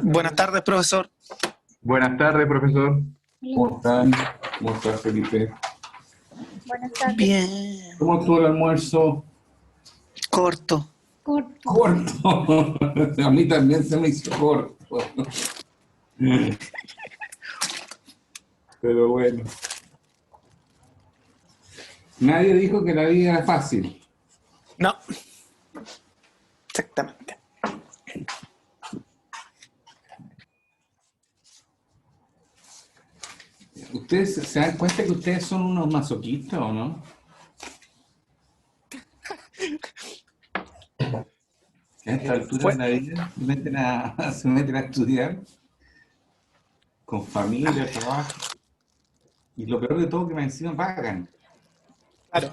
Buenas tardes, profesor. Buenas tardes, profesor. ¿Cómo están? ¿Cómo estás, Felipe? Buenas tardes. Bien. ¿Cómo estuvo el almuerzo? Corto. Corto. Corto. A mí también se me hizo corto. Pero bueno. Nadie dijo que la vida era fácil. No. Exactamente. ¿Ustedes se dan cuenta que ustedes son unos masoquistas o no? Que a esta altura de la vida se meten a estudiar con familia, trabajo. Y lo peor de todo que me encima pagan. Claro.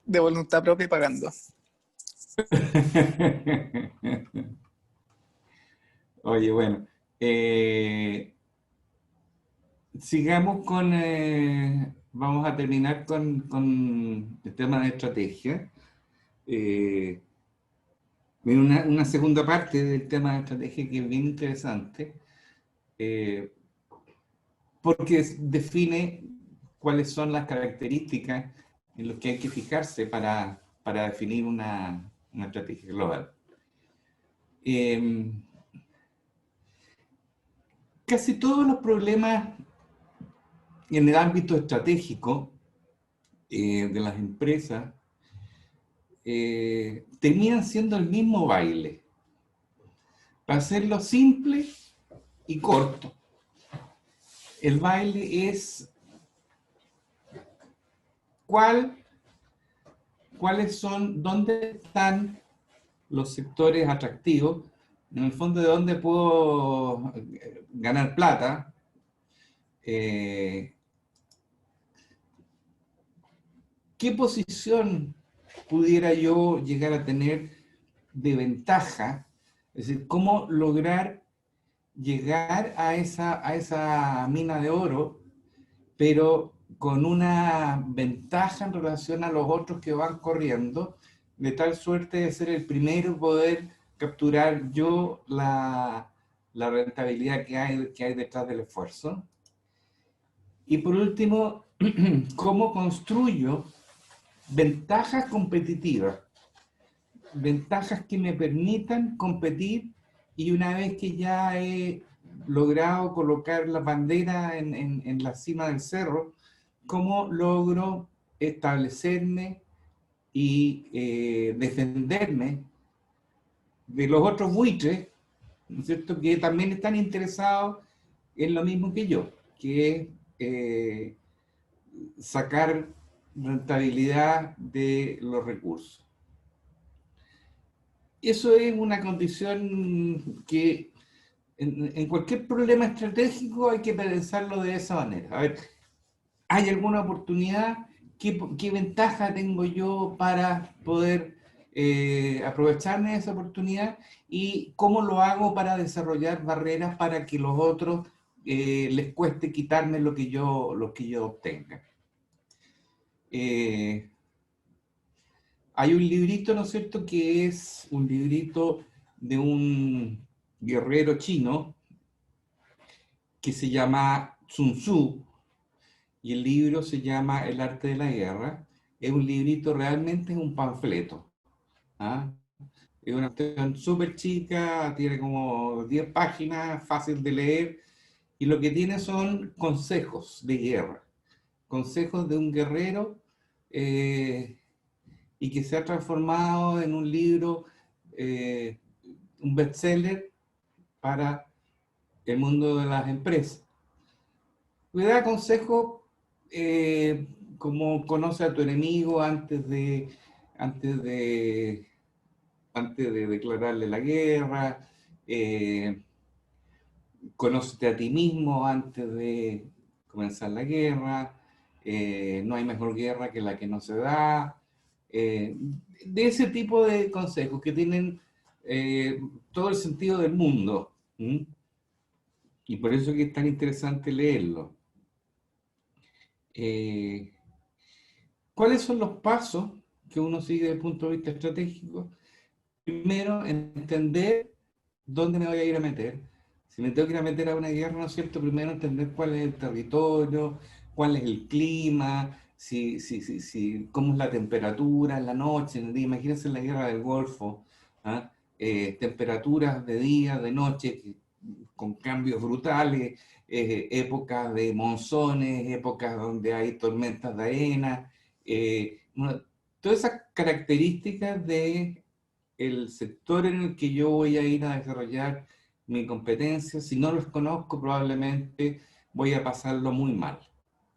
De voluntad propia y pagando. Oye, bueno, sigamos con, vamos a terminar con el tema de estrategia. Viene una segunda parte del tema de estrategia que es bien interesante, porque define cuáles son las características en las que hay que fijarse para definir una estrategia global. Casi todos los problemas en el ámbito estratégico de las empresas terminan siendo el mismo baile. Para hacerlo simple y corto, el baile es dónde están los sectores atractivos, en el fondo de dónde puedo ganar plata, qué posición pudiera yo llegar a tener de ventaja, es decir, cómo lograr llegar a esa mina de oro, pero con una ventaja en relación a los otros que van corriendo, de tal suerte de ser el primero y poder capturar yo la rentabilidad que hay detrás del esfuerzo. Y por último, cómo construyo ventajas competitivas, ventajas que me permitan competir, y una vez que ya he logrado colocar la bandera en la cima del cerro, cómo logro establecerme y defenderme de los otros buitres, ¿no es cierto?, que también están interesados en lo mismo que yo, que es sacar rentabilidad de los recursos. Eso es una condición que en cualquier problema estratégico hay que pensarlo de esa manera. A ver, ¿hay alguna oportunidad? ¿Qué ventaja tengo yo para poder aprovecharme de esa oportunidad? ¿Y cómo lo hago para desarrollar barreras para que los otros les cueste quitarme lo que yo obtenga? Hay un librito, ¿no es cierto?, que es un librito de un guerrero chino que se llama Sun Tzu, y el libro se llama El arte de la guerra. Es un librito, realmente es un panfleto. ¿Ah? Es una cuestión súper chica, tiene como 10 páginas, fácil de leer, y lo que tiene son consejos de guerra, consejos de un guerrero, y que se ha transformado en un libro, un bestseller para el mundo de las empresas. Me da consejo como conoce a tu enemigo antes de, antes de declararle la guerra, conócete a ti mismo antes de comenzar la guerra, no hay mejor guerra que la que no se da, de ese tipo de consejos que tienen todo el sentido del mundo. ¿Mm? Y por eso que es tan interesante leerlo. ¿Cuáles son los pasos que uno sigue desde el punto de vista estratégico? primero entender dónde me voy a ir a meter. Si me tengo que ir a meter a una guerra, ¿no es cierto? Primero entender cuál es el territorio, cuál es el clima, cómo es la temperatura en la noche, en el día. Imagínense la guerra del Golfo, ¿ah? Temperaturas de día, de noche, con cambios brutales, épocas de monzones, épocas donde hay tormentas de arena, bueno, todas esas características de el sector en el que yo voy a ir a desarrollar mi competencia. Si no los conozco, probablemente voy a pasarlo muy mal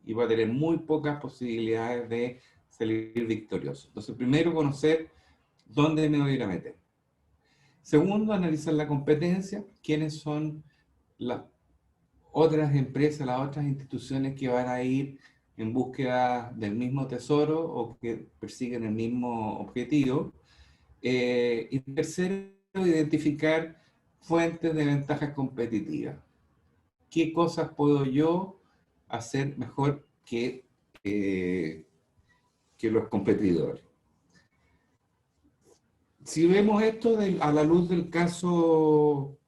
y voy a tener muy pocas posibilidades de salir victorioso. Entonces, primero conocer dónde me voy a ir a meter. Segundo, analizar la competencia, quiénes son las otras empresas, las otras instituciones que van a ir en búsqueda del mismo tesoro o que persiguen el mismo objetivo. Y tercero, identificar fuentes de ventajas competitivas. ¿Qué cosas puedo yo hacer mejor que los competidores? Si vemos esto a la luz del caso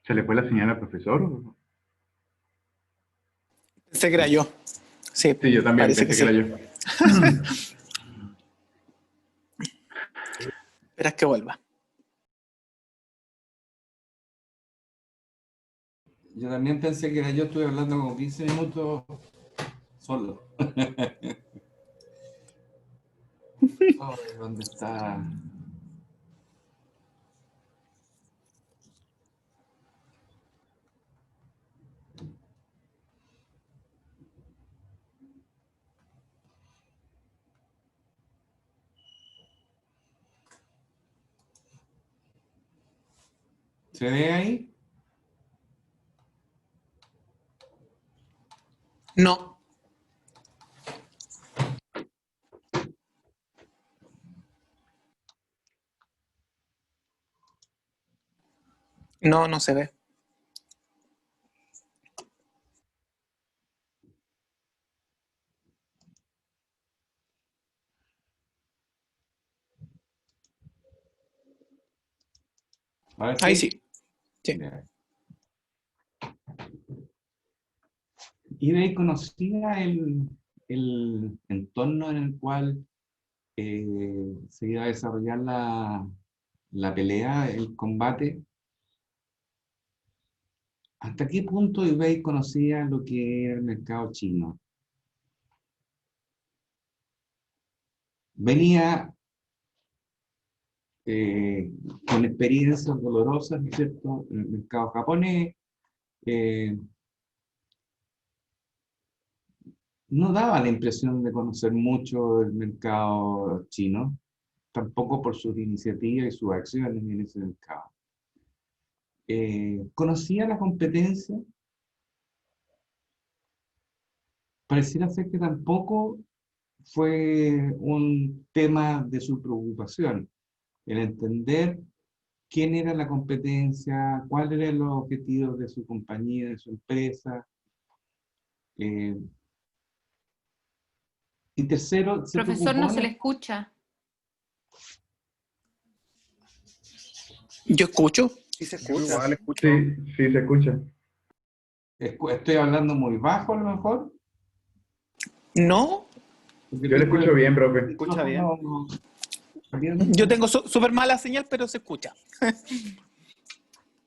¿Se le fue la señal al profesor? Pensé que era yo. Sí, Sí, yo también parece pensé que que sí. era yo. Esperas que vuelva. yo también pensé que era yo, estuve hablando como 15 minutos solo. Oh, ¿dónde está? ¿Se ve ahí? No, no se ve. Ahora Ahí sí. sí. Sí. Ya. eBay conocía el entorno en el cual se iba a desarrollar la pelea, el combate. ¿Hasta qué punto eBay conocía lo que era el mercado chino? Venía eh, con experiencias dolorosas, ¿no es cierto?, en el mercado japonés. eh, no daba la impresión de conocer mucho el mercado chino, tampoco por sus iniciativas y sus acciones en ese mercado. Conocía la competencia, pareciera ser que tampoco fue un tema de su preocupación, el entender quién era la competencia, cuáles eran los objetivos de su compañía, de su empresa. eh, y tercero, se Profesor, preocupó no se le escucha. ¿Yo escucho? Sí se Yo escucha. igual escucho. Sí, sí, se escucha. estoy hablando muy bajo a lo mejor. No, Porque Yo le tengo escucho bien, el profe. Escucha bien. micrófono abierto. yo tengo súper mala señal, pero se escucha.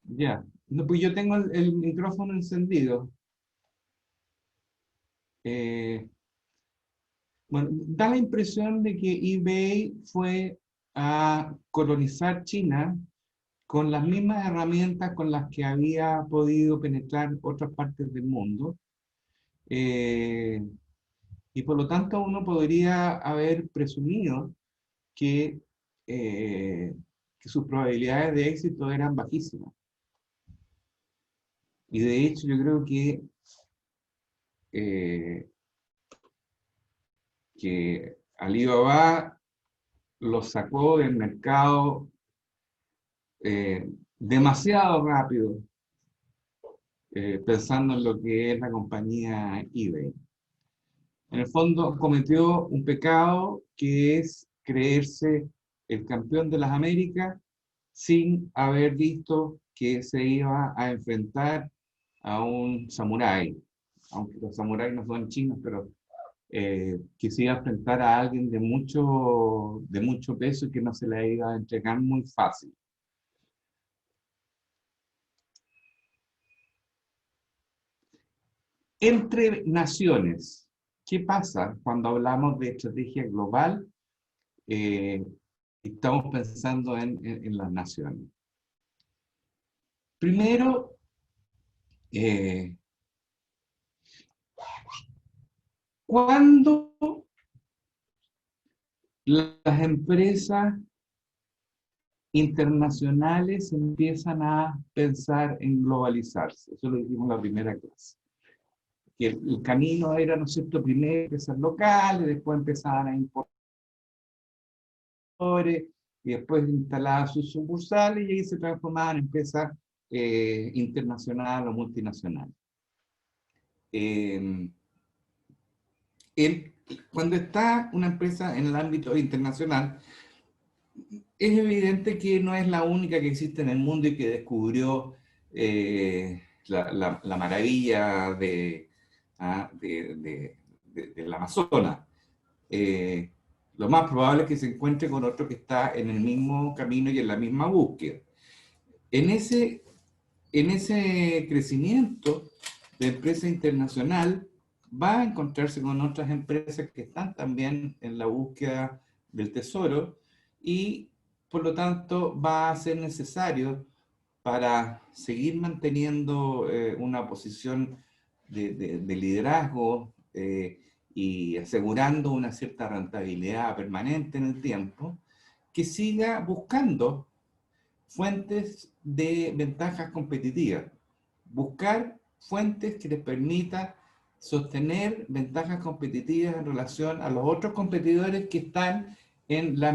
Ya. No, pues yo tengo el micrófono encendido. Bueno, da la impresión de que eBay fue a colonizar China con las mismas herramientas con las que había podido penetrar otras partes del mundo. eh, y por lo tanto uno podría haber presumido que, eh, que sus probabilidades de éxito eran bajísimas. Y de hecho yo creo que que Alibaba lo sacó del mercado demasiado rápido, pensando en lo que es la compañía eBay. En el fondo cometió un pecado que es creerse el campeón de las Américas sin haber visto que se iba a enfrentar a un samurái, aunque los samuráis no son chinos, pero que se iba a enfrentar a alguien de mucho peso y que no se le iba a entregar muy fácil. Entre naciones, ¿qué pasa cuando hablamos de estrategia global? Estamos pensando en las naciones. Primero, cuando las empresas internacionales empiezan a pensar en globalizarse, eso lo dijimos en la primera clase, que el camino era, ¿no es cierto?, primero empresas locales, después empezaban a importar y después instalaban sus sucursales y ahí se transformaban en empresas internacionales o multinacionales. Cuando está una empresa en el ámbito internacional, es evidente que no es la única que existe en el mundo y que descubrió la maravilla del Amazonas. Lo más probable es que se encuentre con otro que está en el mismo camino y en la misma búsqueda. En ese crecimiento de empresa internacional, va a encontrarse con otras empresas que están también en la búsqueda del tesoro y por lo tanto va a ser necesario para seguir manteniendo una posición de liderazgo y asegurando una cierta rentabilidad permanente en el tiempo, que siga buscando fuentes de ventajas competitivas. Buscar fuentes que les permita sostener ventajas competitivas en relación a los otros competidores que están en los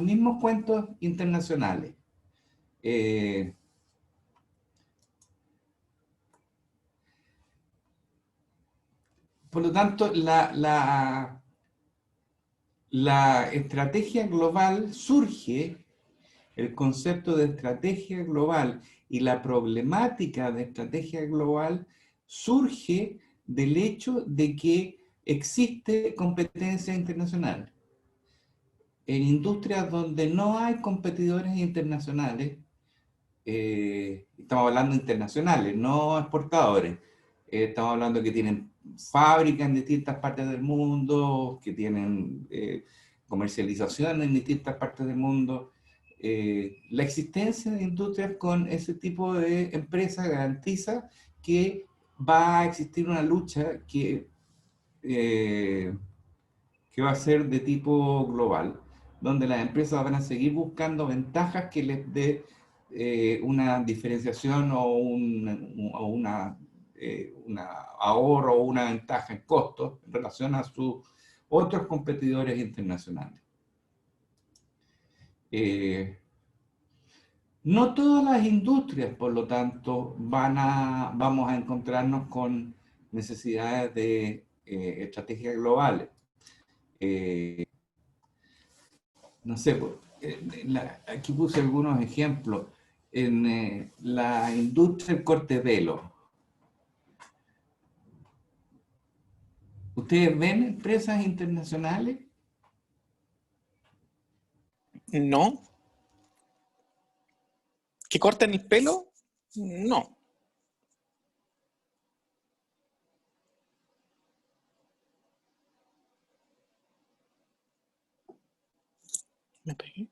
mismos cuentos internacionales. Por lo tanto, la estrategia global surge, el concepto de estrategia global y la problemática de estrategia global surge del hecho de que existe competencia internacional. En industrias donde no hay competidores internacionales, estamos hablando internacionales, no exportadores, estamos hablando que tienen fábricas en distintas partes del mundo, que tienen comercialización en distintas partes del mundo. La existencia de industrias con ese tipo de empresas garantiza que va a existir una lucha que va a ser de tipo global, donde las empresas van a seguir buscando ventajas que les dé una diferenciación o una ahorro o una ventaja en costos en relación a sus otros competidores internacionales. No todas las industrias, por lo tanto, vamos a encontrarnos con necesidades de estrategias globales. No sé, aquí puse algunos ejemplos. En la industria del corte de pelo, ¿ustedes ven empresas internacionales? No. ¿Que corten el pelo? No. Me pegué.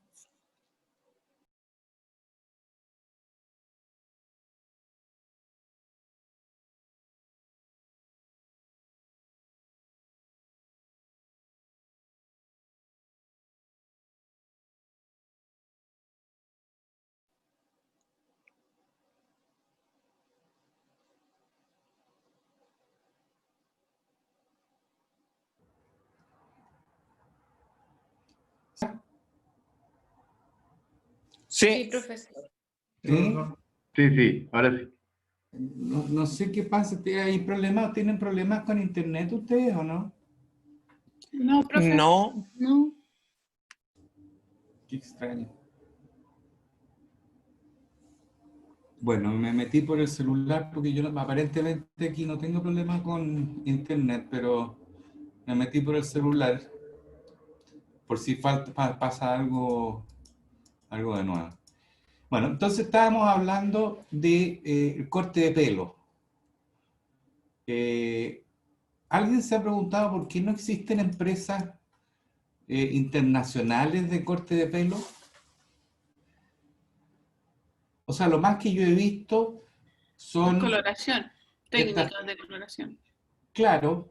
Sí, Sí, profesor. ¿Sí? Sí, sí, ahora sí. No sé qué pasa. ¿Hay problemas? ¿Tienen problemas con internet ustedes o no? No, profesor. no. No. Qué extraño. Bueno, me metí por el celular porque yo aparentemente aquí no tengo problemas con internet, pero me metí por el celular por si pasa algo de nuevo. Bueno, entonces estábamos hablando de el corte de pelo. Eh, ¿Alguien se ha preguntado por qué no existen empresas internacionales de corte de pelo? O sea, lo más que yo he visto son Coloración. estas, Técnicas de coloración. claro,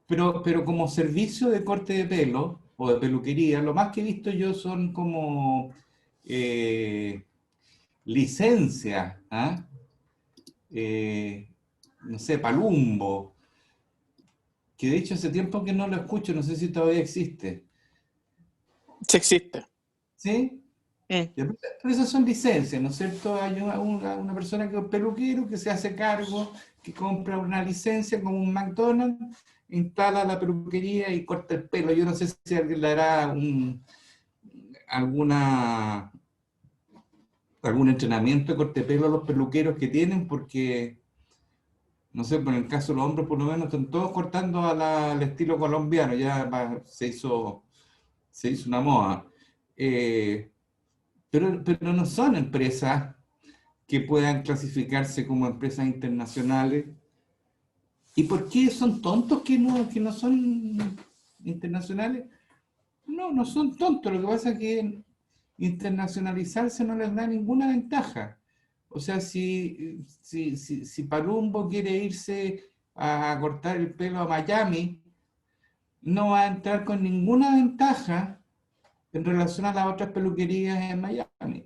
pero como servicio de corte de pelo o de peluquería, lo más que he visto yo son como eh, licencias, ¿ah? Eh, no sé, Palumbo, que de hecho hace tiempo que no lo escucho, no sé si todavía existe. Sí existe. ¿Sí? Mm. Pero esas son licencias, ¿no es cierto? Hay una persona que es peluquero que se hace cargo, que compra una licencia como un McDonald's, instala la peluquería y corta el pelo. Yo no sé si alguien le hará alguna, algún entrenamiento de corte de pelo a los peluqueros que tienen, porque, no sé, por el caso de los hombres por lo menos están todos cortando al estilo colombiano, ya se hizo una moda. Eh, pero no son empresas que puedan clasificarse como empresas internacionales. ¿Y por qué son tontos que no son internacionales? No, no son tontos. Lo que pasa es que internacionalizarse no les da ninguna ventaja. O sea, si Palumbo quiere irse a cortar el pelo a Miami, no va a entrar con ninguna ventaja en relación a las otras peluquerías en Miami.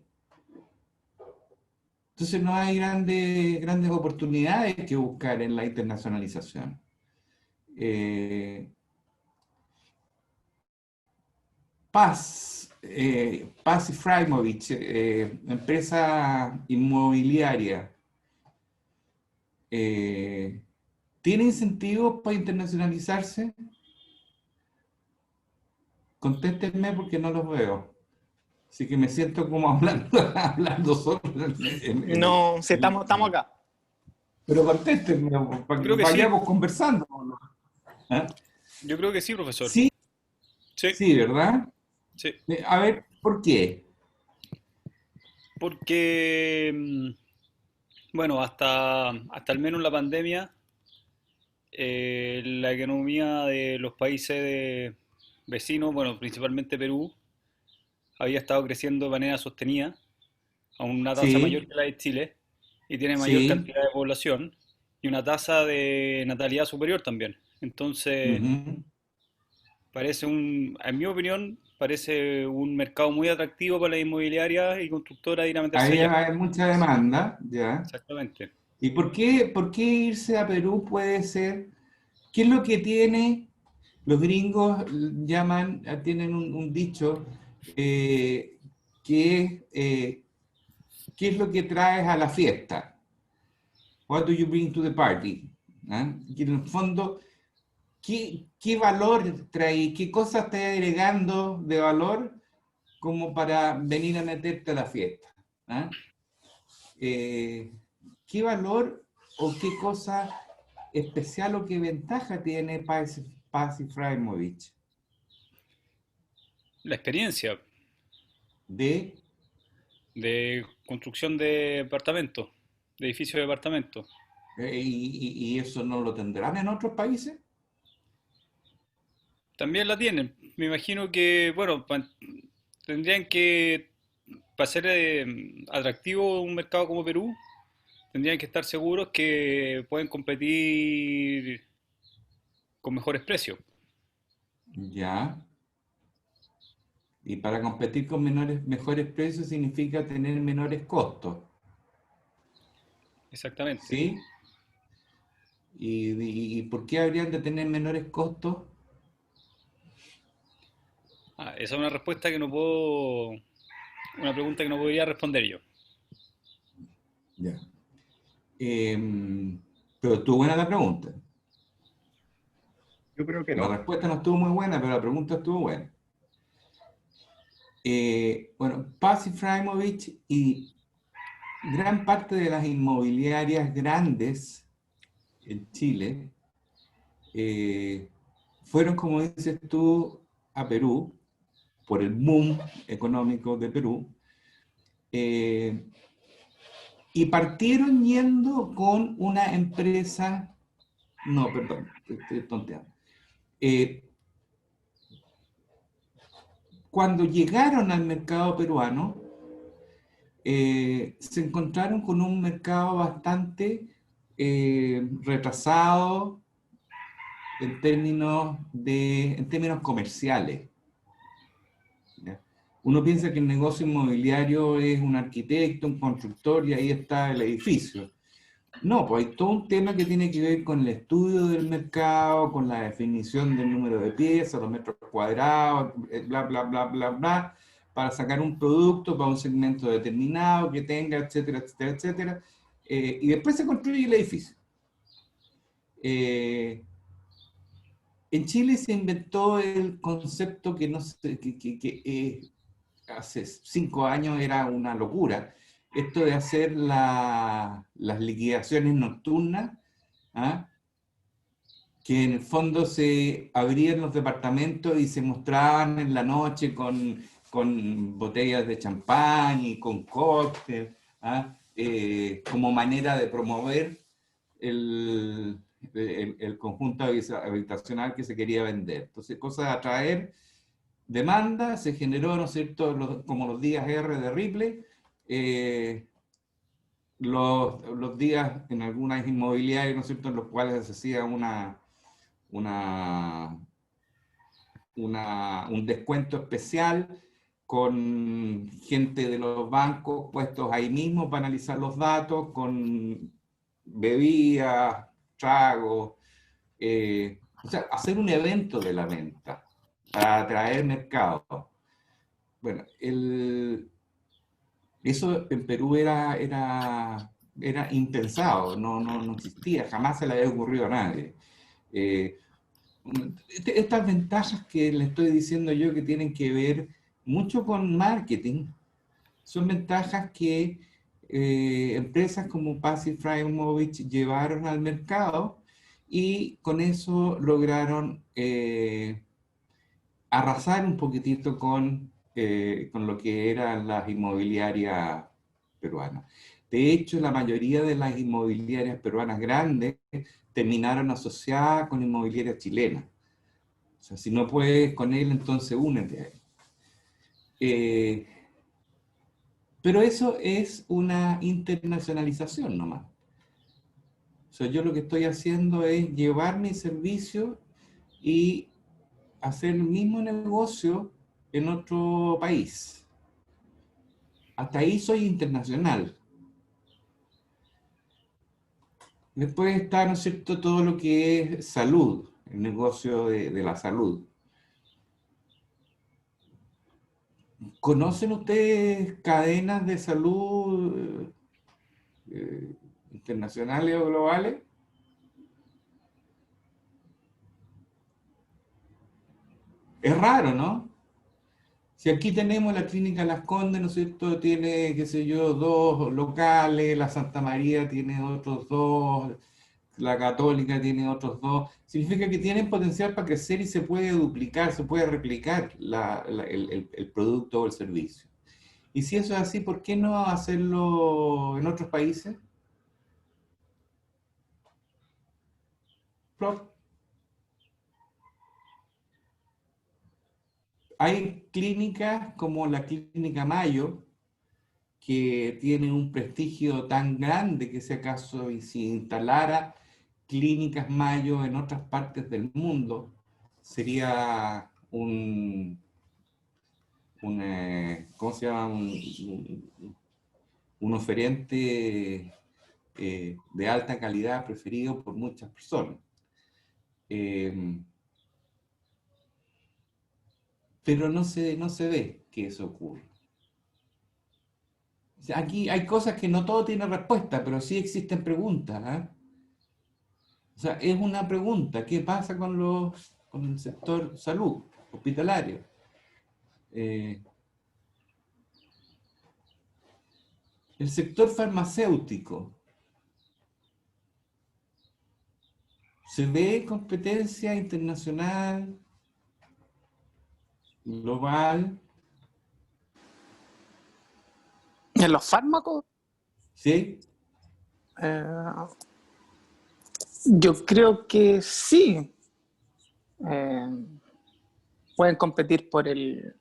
Entonces no hay grandes oportunidades que buscar en la internacionalización. Eh, Paz y Fraimovich, empresa inmobiliaria, eh, ¿tiene incentivos para internacionalizarse? Contéstenme porque no los veo. Así que me siento como hablando, hablando solo. No, sí, estamos acá. Pero contéstenme para que Creo que sí, vayamos conversando. ¿Ah? yo creo que sí, profesor. Sí, Sí, sí, ¿verdad? sí. A ver, ¿por qué? Porque, bueno, hasta al menos la pandemia, la economía de los vecinos, bueno, principalmente Perú, había estado creciendo de manera sostenida a una tasa mayor Sí, que la de Chile y tiene mayor sí. cantidad de población y una tasa de natalidad superior también. Entonces, Ujú. en mi opinión, parece un mercado muy atractivo para las inmobiliarias y constructoras ir a meterse Ahí allá. hay mucha demanda, ¿ya? Exactamente. ¿Y por qué irse a Perú puede ser? ¿Qué es lo que tiene? Los gringos tienen un dicho eh, que es, ¿qué es lo que traes a la fiesta? What do you bring to the party? ¿Ah? Y en el fondo, ¿qué valor trae? ¿Qué cosas estás agregando de valor como para venir a meterte a la fiesta? ¿Ah? Eh, ¿Qué valor o qué cosa especial o qué ventaja tiene Paz y Fraimovich La experiencia de, de construcción de departamentos, de edificios de departamentos. y eso no lo tendrán en otros países? También la tienen. Me imagino que, bueno, tendrían que, para ser atractivo un mercado como Perú, tendrían que estar seguros que pueden competir con mejores precios. Ya. Y para competir con mejores precios significa tener menores costos, Exactamente. ¿sí? ¿Y por qué habrían de tener menores costos? Esa es una respuesta que no puedo una pregunta que no podría responder yo. Ya. Pero estuvo buena la pregunta. Yo creo que La no. respuesta no estuvo muy buena, pero la pregunta estuvo buena. Bueno, Paz Ifraimovich y gran parte de las inmobiliarias grandes en Chile fueron, como dices tú, a Perú por el boom económico de Perú, y partieron yendo con una empresa, no, perdón, estoy tonteando. Cuando llegaron al mercado peruano, se encontraron con un mercado bastante retrasado en términos comerciales. ¿Ya? Uno piensa que el negocio inmobiliario es un arquitecto, un constructor y ahí está el edificio. No, pues hay todo un tema que tiene que ver con el estudio del mercado, con la definición del número de piezas, los metros cuadrados, bla, bla, bla, bla, bla, para sacar un producto para un segmento determinado que tenga, etcétera, etcétera, etcétera. Y después se construye el edificio. En Chile se inventó el concepto que, no sé, hace 5 años era una locura, esto de hacer las liquidaciones nocturnas, ¿ah? Que en el fondo se abrían los departamentos y se mostraban en la noche con botellas de champán y con cóctel, ¿ah? Como manera de promover el conjunto habitacional que se quería vender. Entonces, cosa de atraer demanda, se generó, ¿no es cierto?, como los días R de Ripley, los días en algunas inmobiliarias, ¿no es cierto?, en los cuales se hacía un descuento especial con gente de los bancos puestos ahí mismo para analizar los datos, con bebidas, tragos, o sea, hacer un evento de la venta para atraer mercado. Bueno, eso en Perú era impensado, no existía, jamás se le había ocurrido a nadie. Eh, Estas ventajas que le estoy diciendo yo que tienen que ver mucho con marketing, son ventajas que empresas como Paz y Fraimovich llevaron al mercado y con eso lograron arrasar un poquitito con lo que eran las inmobiliarias peruanas. De hecho, la mayoría de las inmobiliarias peruanas grandes terminaron asociadas con inmobiliarias chilenas. O sea, si no puedes con él, entonces únete a él. Pero eso es una internacionalización nomás. O sea, yo lo que estoy haciendo es llevar mi servicio y hacer el mismo negocio en otro país. Hasta ahí soy internacional. Después está, ¿no es cierto?, todo lo que es salud, el negocio de la salud. ¿Conocen ustedes cadenas de salud internacionales o globales? Es raro, ¿no? Si aquí tenemos la clínica Las Condes, ¿no es cierto? Tiene, qué sé yo, 2 locales, la Santa María tiene otros 2, la Católica tiene otros 2. Significa que tienen potencial para crecer y se puede duplicar, se puede replicar el producto o el servicio. Y si eso es así, ¿por qué no hacerlo en otros países? Plop. Hay clínicas como la Clínica Mayo, que tiene un prestigio tan grande que si acaso y si instalara clínicas Mayo en otras partes del mundo, sería ¿cómo se llama? Un oferente de alta calidad preferido por muchas personas. Pero no se ve que eso ocurra. sea, aquí hay cosas que no todo tiene respuesta, pero sí existen preguntas, ¿ah? O sea, es una pregunta, ¿qué pasa con el sector salud, hospitalario? El sector farmacéutico, ¿se ve competencia internacional, global? En los fármacos, ¿Sí? eh, yo creo que sí. Eh, pueden competir por el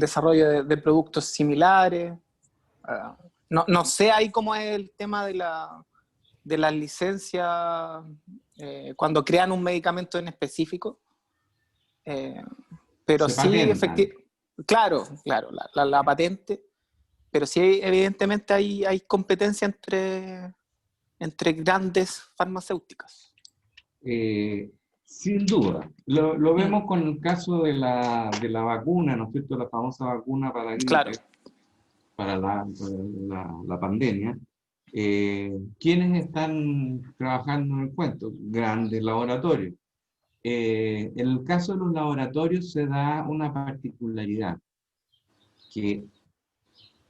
desarrollo de productos similares. No sé ahí cómo es el tema de las licencias cuando crean un medicamento en específico. Pero Se sí, patentan. claro, la patente, pero sí evidentemente hay competencia entre grandes farmacéuticas. Sin duda. Lo Mm, vemos con el caso de la vacuna, ¿no es cierto? La famosa vacuna para la claro, gripe, para la pandemia. ¿Quiénes están trabajando en el cuento? Grandes laboratorios. En el caso de los laboratorios se da una particularidad, que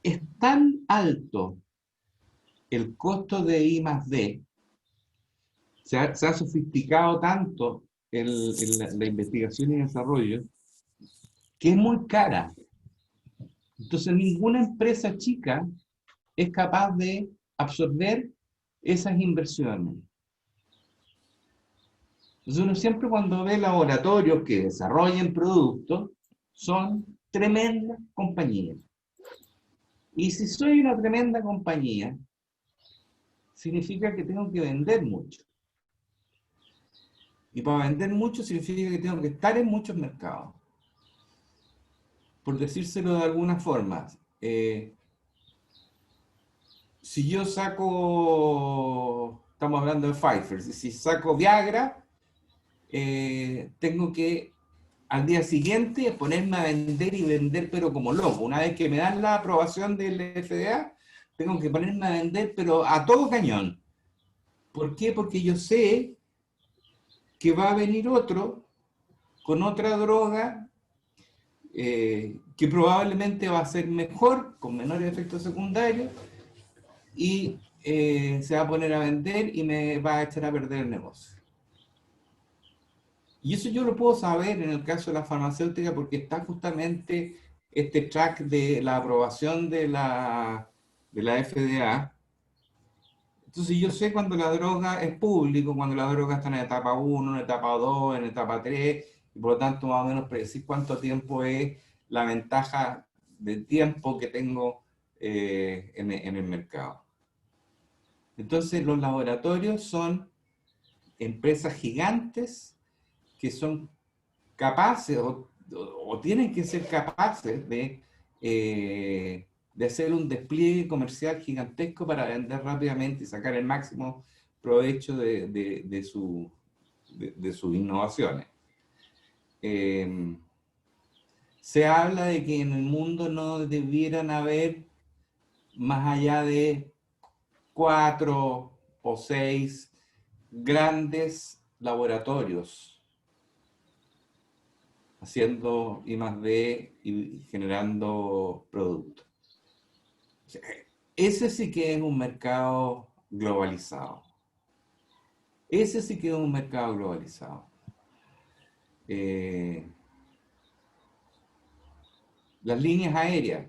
es tan alto el costo de I más D, se ha sofisticado tanto la investigación y desarrollo, que es muy cara. Entonces ninguna empresa chica es capaz de absorber esas inversiones. Entonces uno siempre cuando ve laboratorios que desarrollan productos, son tremendas compañías. Y si soy una tremenda compañía, significa que tengo que vender mucho. Y para vender mucho significa que tengo que estar en muchos mercados. Por decírselo de alguna forma, si yo saco, estamos hablando de Pfizer, si saco Viagra, tengo que al día siguiente ponerme a vender y vender pero como loco. Una vez que me dan la aprobación del FDA, tengo que ponerme a vender pero a todo cañón. ¿Por qué? Porque yo sé que va a venir otro con otra droga que probablemente va a ser mejor, con menores efectos secundarios, y se va a poner a vender y me va a echar a perder el negocio. Y eso yo lo puedo saber en el caso de la farmacéutica porque está justamente este track de la aprobación de la FDA. Entonces yo sé cuando la droga es público, cuando la droga está en etapa 1, en etapa 2, en etapa 3, y por lo tanto más o menos predecir cuánto tiempo es la ventaja de tiempo que tengo en el mercado. Entonces los laboratorios son empresas gigantes que son capaces o tienen que ser capaces de hacer un despliegue comercial gigantesco para vender rápidamente y sacar el máximo provecho de sus innovaciones. Se habla de que en el mundo no debieran haber más allá de 4 o 6 grandes laboratorios haciendo I+D y generando productos. O sea, ese sí que es un mercado globalizado. Ese sí que es un mercado globalizado. Las líneas aéreas.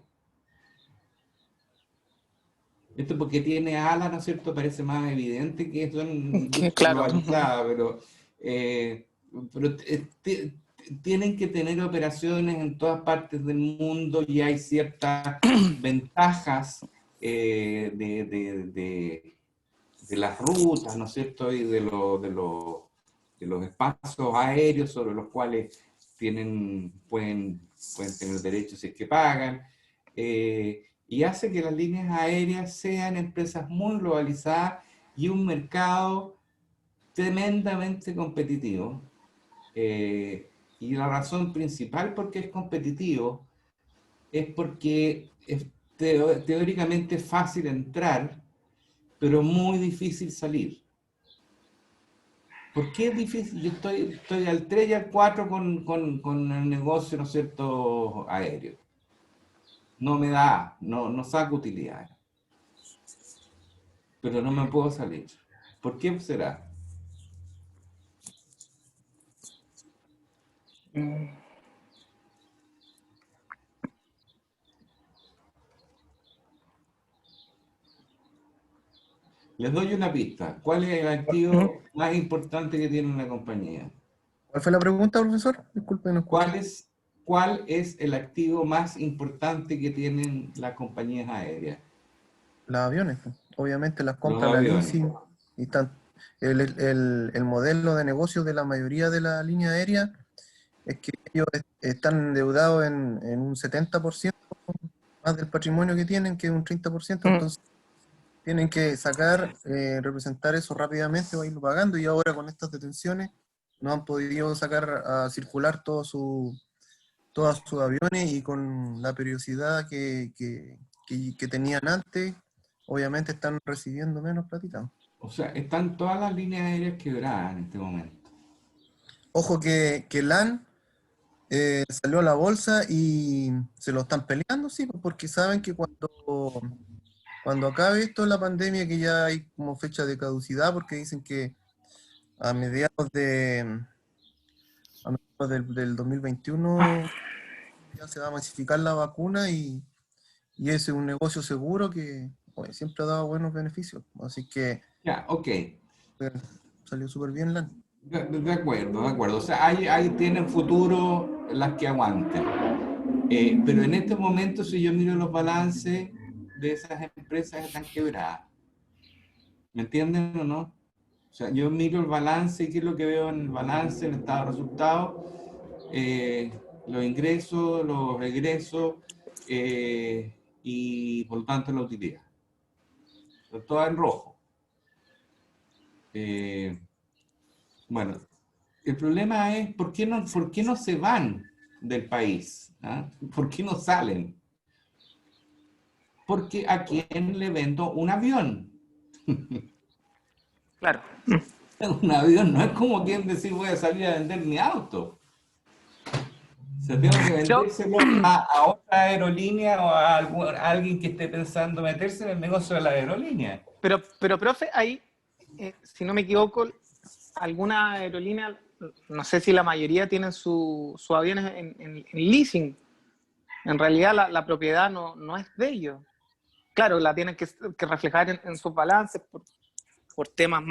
Esto porque tiene alas, ¿no es cierto? Parece más evidente que son que claro. globalizadas, pero tienen que tener operaciones en todas partes del mundo y hay ciertas ventajas de las rutas, ¿no es cierto? Y de los espacios aéreos sobre los cuales pueden tener derechos si es que pagan. Y hace que las líneas aéreas sean empresas muy globalizadas y un mercado tremendamente competitivo. Y la razón principal por qué es competitivo es porque teóricamente fácil entrar, pero muy difícil salir. ¿Por qué es difícil? Yo estoy al 3 y al 4 con el negocio, ¿no es cierto?, aéreo. No me da, no saco utilidad, pero no me puedo salir. ¿Por qué será? Les doy una pista. ¿Cuál es el activo más importante que tiene una compañía? ¿Cuál fue la pregunta, profesor? Disculpe, no escuché. ¿Cuál es el activo más importante que tienen las compañías aéreas? Los aviones, pues. Obviamente las Los compra la aviones. leasing y el modelo de negocio de la mayoría de la línea aérea es que ellos están endeudados en un 70% más del patrimonio que tienen, que un 30%, entonces tienen que sacar, representar eso rápidamente o irlo pagando, y ahora con estas detenciones no han podido sacar a circular todos sus aviones, y con la periodicidad que tenían antes, obviamente están recibiendo menos platita. O sea, están todas las líneas aéreas quebradas en este momento. Ojo que LAN salió a la bolsa y se lo están peleando, sí, porque saben que cuando acabe esto de la pandemia, que ya hay como fecha de caducidad, porque dicen que a mediados del 2021 ya se va a masificar la vacuna, y ese es un negocio seguro que siempre ha dado buenos beneficios. Así que Ya, ok. salió súper bien LAN. De acuerdo, de acuerdo. O sea, ahí tienen futuro las que aguanten. Pero en este momento, si yo miro los balances de esas empresas, están quebradas. ¿Me entienden o no? O sea, yo miro el balance y qué es lo que veo en el balance, en el estado de resultados, los ingresos, los egresos, y por lo tanto la utilidad. Todo en rojo. Bueno, el problema es ¿por qué no se van del país? ¿Ah? ¿Por qué no salen? Porque ¿a quién le vendo un avión? Claro. Un avión no es como quien decir voy a salir a vender mi auto. O sea, tengo que vendérselo a otra aerolínea o a alguien que esté pensando meterse en el negocio de la aerolínea. Pero profe, ahí, si no me equivoco, alguna aerolínea, no sé si la mayoría tienen sus aviones en leasing. En realidad la propiedad no es de ellos. Claro, la tienen que reflejar en sus balances por temas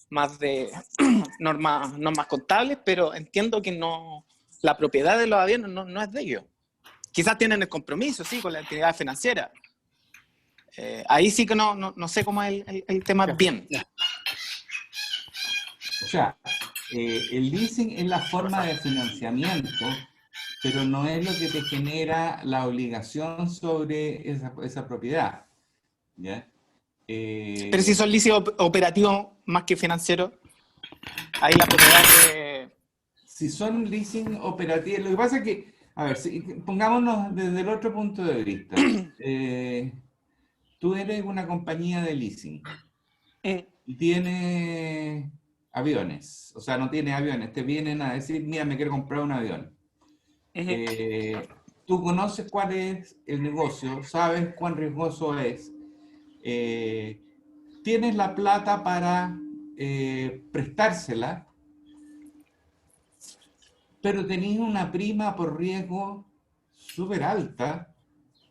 más de normas contables, pero entiendo que la propiedad de los aviones no es de ellos. Quizás tienen el compromiso, sí, con la entidad financiera. Ahí sí que no sé cómo es el tema bien. O sea, el leasing es la forma de financiamiento, pero no es lo que te genera la obligación sobre esa propiedad. ¿Ya? Pero si son leasing operativos más que financieros, ahí la propiedad que... Si son leasing operativos, lo que pasa es que, a ver, pongámonos desde el otro punto de vista. Tú eres una compañía de leasing y tienes aviones, o sea, no tienes aviones, te vienen a decir, mira, me quiero comprar un avión. Tú conoces cuál es el negocio, sabes cuán riesgoso es, tienes la plata para prestársela, pero tenés una prima por riesgo súper alta,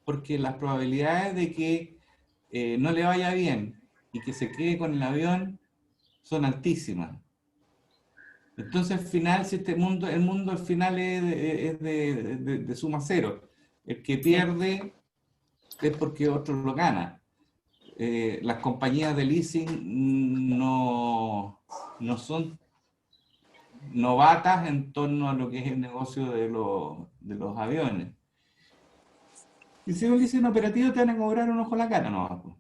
porque las probabilidades de que no le vaya bien y que se quede con el avión son altísimas. Entonces, al final, si el mundo al final es de suma cero. El que pierde es porque otro lo gana. Las compañías de leasing no son novatas en torno a lo que es el negocio de los aviones. Y si un leasing operativo te van a cobrar un ojo a la cara, no.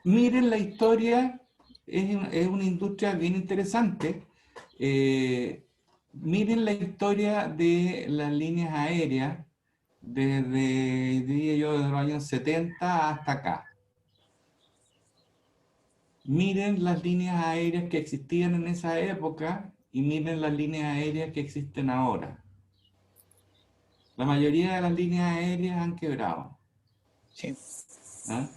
Miren la historia, es una industria bien interesante. Miren la historia de las líneas aéreas diría yo, desde los años 70 hasta acá. Miren las líneas aéreas que existían en esa época y miren las líneas aéreas que existen ahora. La mayoría de las líneas aéreas han quebrado. Sí. ¿Ah?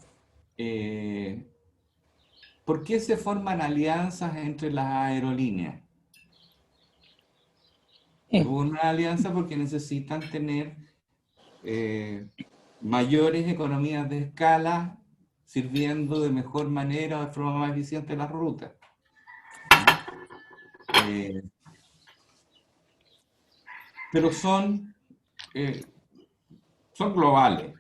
¿Por qué se forman alianzas entre las aerolíneas? Se forman una alianza porque necesitan tener mayores economías de escala, sirviendo de mejor manera o de forma más eficiente las rutas. Pero son globales.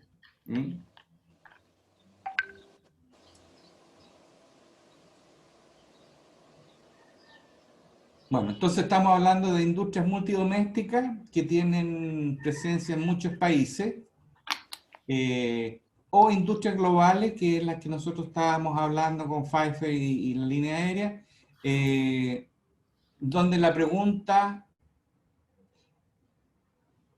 Bueno, entonces estamos hablando de industrias multidomésticas que tienen presencia en muchos países, o industrias globales, que es las que nosotros estábamos hablando con Pfeiffer y la línea aérea, donde la pregunta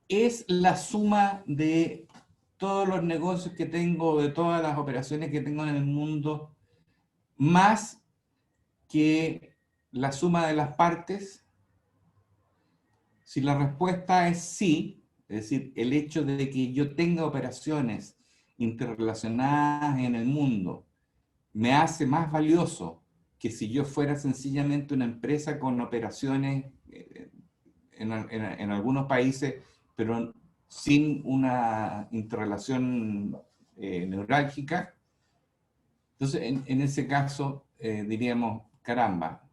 es la suma de todos los negocios que tengo, de todas las operaciones que tengo en el mundo, más que la suma de las partes. Si la respuesta es sí, es decir, el hecho de que yo tenga operaciones interrelacionadas en el mundo me hace más valioso que si yo fuera sencillamente una empresa con operaciones en algunos países, pero sin una interrelación neurálgica. Entonces, en ese caso, diríamos, caramba,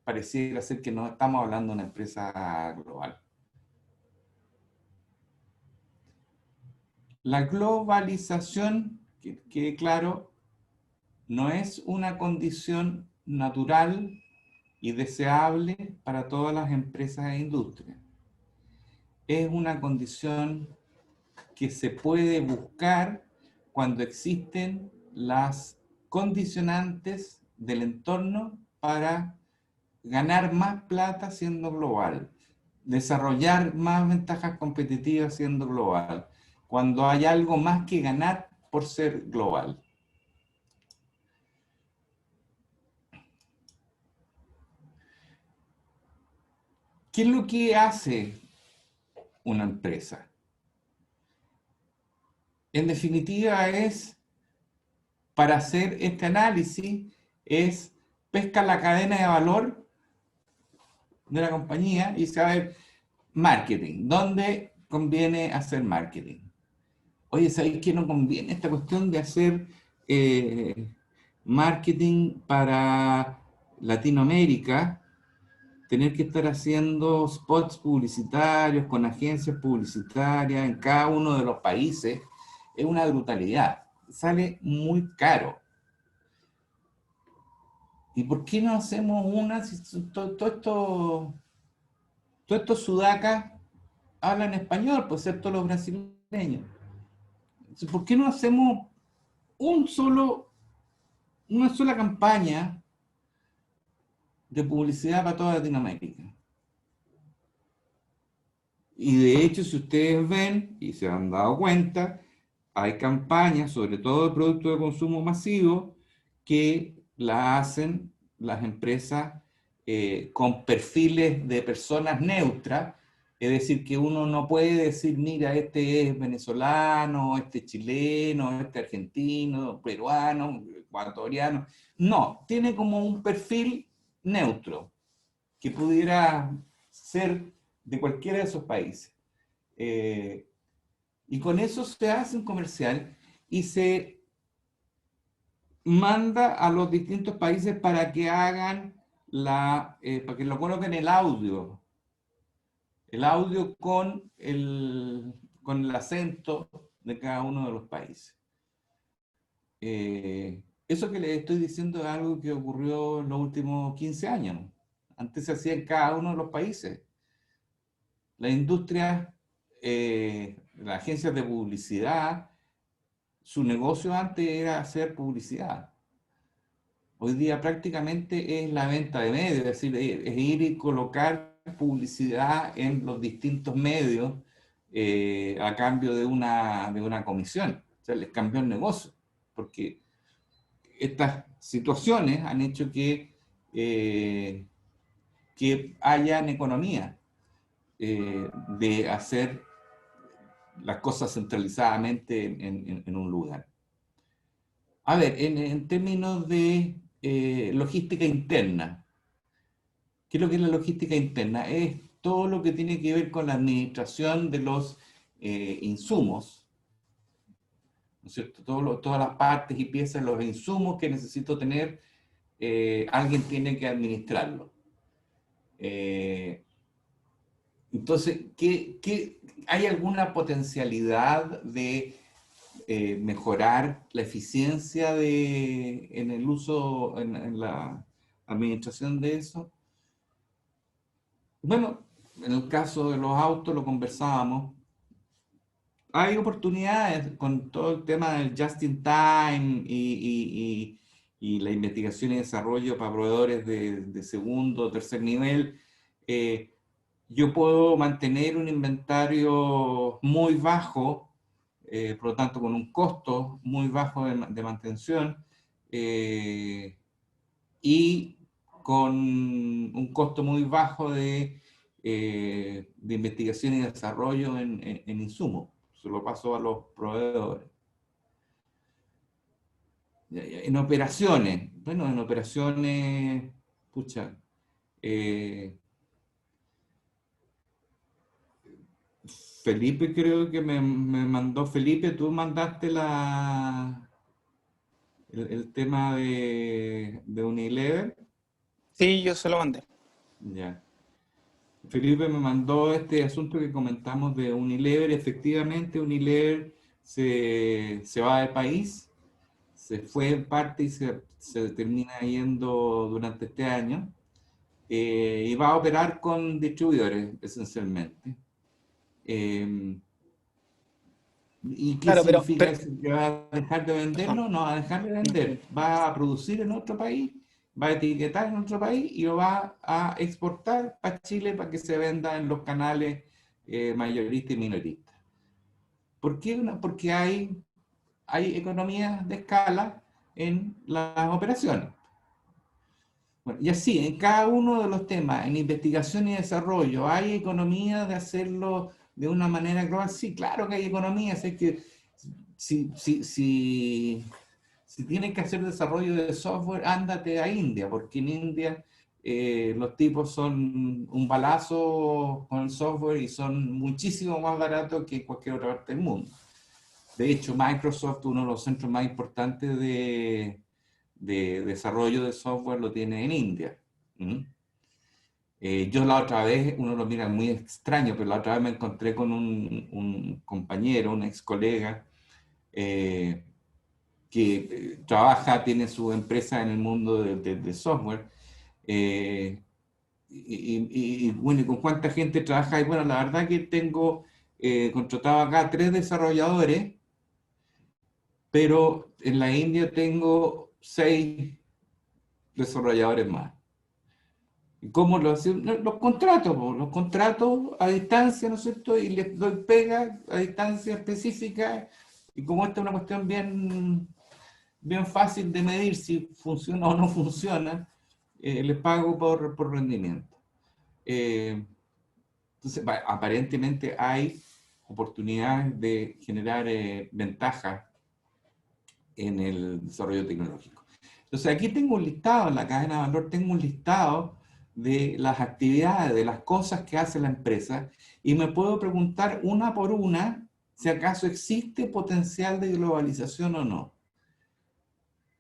pareciera ser que no estamos hablando de una empresa global. La globalización, que quede claro, no es una condición natural y deseable para todas las empresas e industrias. Es una condición que se puede buscar cuando existen las condicionantes del entorno para ganar más plata siendo global, desarrollar más ventajas competitivas siendo global, cuando hay algo más que ganar por ser global. ¿Qué es lo que hace una empresa? En definitiva para hacer este análisis, pesca la cadena de valor de la compañía y saber marketing, ¿dónde conviene hacer marketing? Oye, ¿sabéis que no conviene esta cuestión de hacer marketing para Latinoamérica? Tener que estar haciendo spots publicitarios con agencias publicitarias en cada uno de los países es una brutalidad. Sale muy caro. ¿Y por qué no hacemos una? Si todos estos sudacas hablan español, pues excepto los brasileños. ¿Por qué no hacemos una sola campaña de publicidad para toda Latinoamérica? Y de hecho, si ustedes ven y se han dado cuenta, hay campañas, sobre todo de productos de consumo masivo, que la hacen las empresas con perfiles de personas neutras. Es decir, que uno no puede decir, mira, este es venezolano, este es chileno, este es argentino, peruano, ecuatoriano. No, tiene como un perfil neutro, que pudiera ser de cualquiera de esos países. Y con eso se hace un comercial y se manda a los distintos países para que hagan para que lo coloquen el audio con el acento de cada uno de los países. Eso que les estoy diciendo es algo que ocurrió en los últimos 15 años. Antes se hacía en cada uno de los países. La industria, las agencias de publicidad, su negocio antes era hacer publicidad. Hoy día prácticamente es la venta de medios, es decir, es ir y colocar publicidad en los distintos medios a cambio de una comisión. O sea, les cambió el negocio, porque estas situaciones han hecho que hayan economía de hacer las cosas centralizadamente en un lugar. A ver, en términos de logística interna, ¿qué es lo que es la logística interna? Es todo lo que tiene que ver con la administración de los insumos, ¿no es cierto? Todas las partes y piezas, los insumos que necesito tener, alguien tiene que administrarlo. Entonces, ¿hay alguna potencialidad de mejorar la eficiencia en el uso, en la administración de eso? Bueno, en el caso de los autos lo conversábamos. Hay oportunidades con todo el tema del just in time y la investigación y desarrollo para proveedores de segundo o tercer nivel. Yo puedo mantener un inventario muy bajo, por lo tanto con un costo muy bajo de mantención, y con un costo muy bajo de investigación y desarrollo en insumos. Se lo paso a los proveedores. En operaciones, bueno, en operaciones, pucha, Felipe creo que me mandó, Felipe, tú mandaste el tema de Unilever. Sí, yo se lo mandé. Ya. Felipe me mandó este asunto que comentamos de Unilever. Efectivamente, Unilever se va del país, se fue en parte y se termina yendo durante este año, y va a operar con distribuidores, esencialmente. ¿Y qué Claro, significa eso? ¿Que va a dejar de venderlo? No va a dejar de vender. Va a producir en otro país, va a etiquetar en otro país y lo va a exportar para Chile para que se venda en los canales mayoristas y minoristas. ¿Por qué? Porque hay economías de escala en las operaciones. Bueno, y así, en cada uno de los temas, en investigación y desarrollo, ¿hay economía de hacerlo de una manera global? Sí, claro que hay economías. Es que si tienes que hacer desarrollo de software, ándate a India, porque en India los tipos son un balazo con el software y son muchísimo más baratos que en cualquier otra parte del mundo. De hecho, Microsoft, uno de los centros más importantes de desarrollo de software, lo tiene en India. Yo la otra vez, uno lo mira muy extraño, pero la otra vez me encontré con un compañero, un ex colega, que trabaja, tiene su empresa en el mundo de software, y bueno, ¿y con cuánta gente trabaja? Y bueno, la verdad que tengo contratado acá 3 desarrolladores, pero en la India tengo 6 desarrolladores más. ¿Y cómo lo hacen? Los contrato a distancia, ¿no es cierto? Y les doy pega a distancia específica, y como esta es una cuestión bien fácil de medir si funciona o no funciona, les pago por rendimiento. Entonces, aparentemente hay oportunidades de generar ventajas en el desarrollo tecnológico. Entonces, aquí tengo un listado, en la cadena de valor tengo un listado de las actividades, de las cosas que hace la empresa, y me puedo preguntar una por una si acaso existe potencial de globalización o no.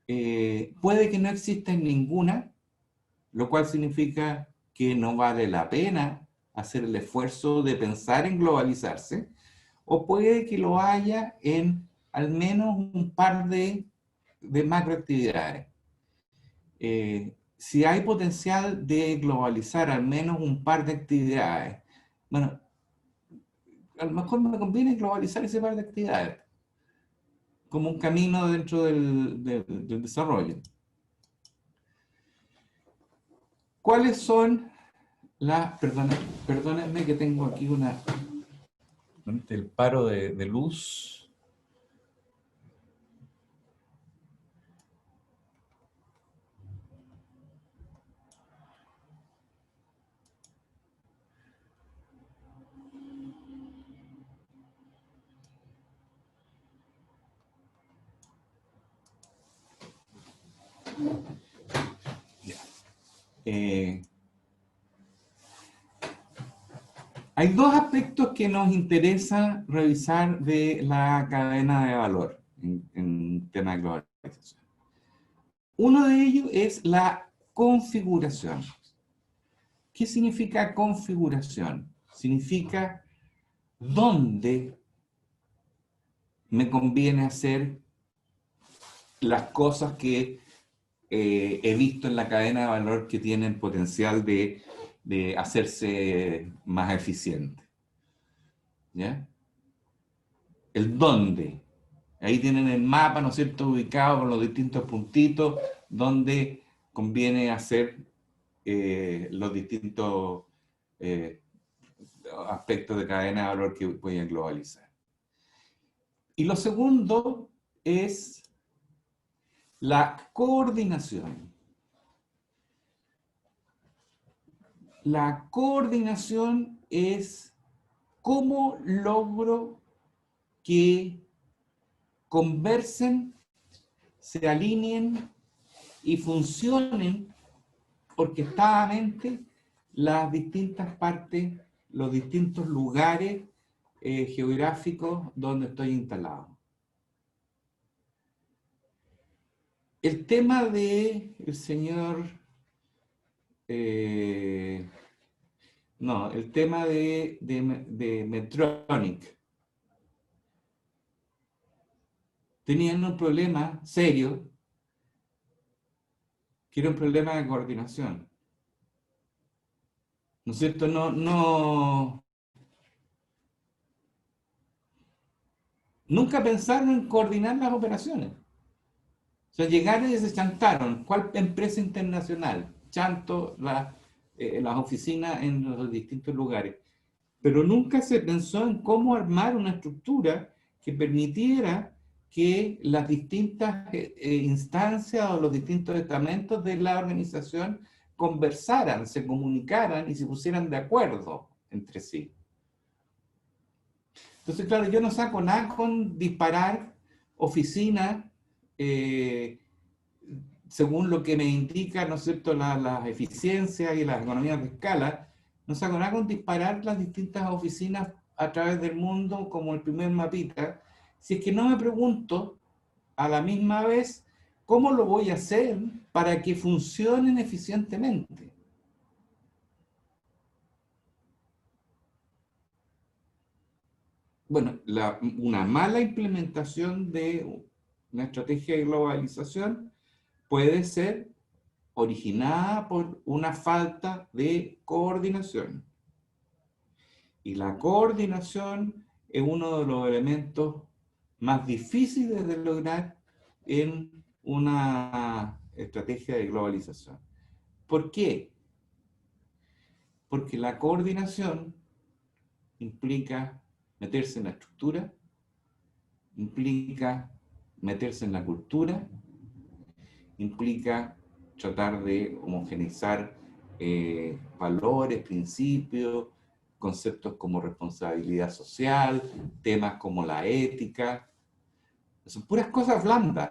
Puede que no exista en ninguna, lo cual significa que no vale la pena hacer el esfuerzo de pensar en globalizarse, o puede que lo haya en al menos un par de macroactividades. Si hay potencial de globalizar al menos un par de actividades, bueno, a lo mejor me conviene globalizar ese par de actividades como un camino dentro del desarrollo. ¿Cuáles son las... Perdónenme que tengo aquí el paro de luz. Ya. Hay dos aspectos que nos interesa revisar de la cadena de valor en tema de globalización. Uno de ellos es la configuración. ¿Qué significa configuración? Significa dónde me conviene hacer las cosas que he visto en la cadena de valor que tienen potencial de hacerse más eficiente. ¿Ya? El dónde. Ahí tienen el mapa, ¿no es cierto?, ubicado con los distintos puntitos donde conviene hacer los distintos aspectos de cadena de valor que voy a globalizar. Y lo segundo es la coordinación. La coordinación es cómo logro que conversen, se alineen y funcionen orquestadamente las distintas partes, los distintos lugares geográficos donde estoy instalado. El tema de el señor, el tema de Medtronic, tenían un problema serio, que era un problema de coordinación. ¿No es cierto? Nunca pensaron en coordinar las operaciones. O sea, llegaron y se chantaron. ¿Cuál empresa internacional? Chanto las oficinas en los distintos lugares. Pero nunca se pensó en cómo armar una estructura que permitiera que las distintas instancias o los distintos estamentos de la organización conversaran, se comunicaran y se pusieran de acuerdo entre sí. Entonces, claro, yo no saco nada con disparar oficinas según lo que me indica, ¿no es cierto?, las eficiencias y las economías de escala. No saco nada con disparar las distintas oficinas a través del mundo como el primer mapita, si es que no me pregunto a la misma vez cómo lo voy a hacer para que funcionen eficientemente. Bueno, una mala implementación de una estrategia de globalización puede ser originada por una falta de coordinación. Y la coordinación es uno de los elementos más difíciles de lograr en una estrategia de globalización. ¿Por qué? Porque la coordinación implica meterse en la estructura, implica meterse en la cultura, implica tratar de homogeneizar valores, principios, conceptos como responsabilidad social, temas como la ética. Son puras cosas blandas.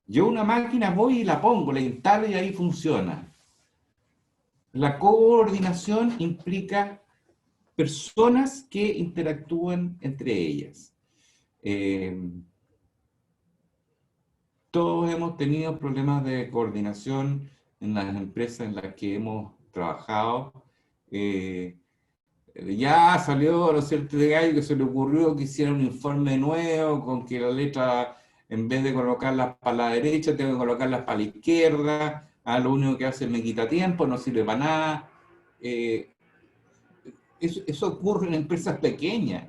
Yo una máquina voy y la pongo, la instalo y ahí funciona. La coordinación implica personas que interactúan entre ellas. Todos hemos tenido problemas de coordinación en las empresas en las que hemos trabajado. Ya salió, ¿no es cierto?, de gallo que se le ocurrió que hiciera un informe nuevo con que la letra, en vez de colocarlas para la derecha, tengo que colocarlas para la izquierda. Lo único que hace es me quita tiempo, no sirve para nada. Eso ocurre en empresas pequeñas.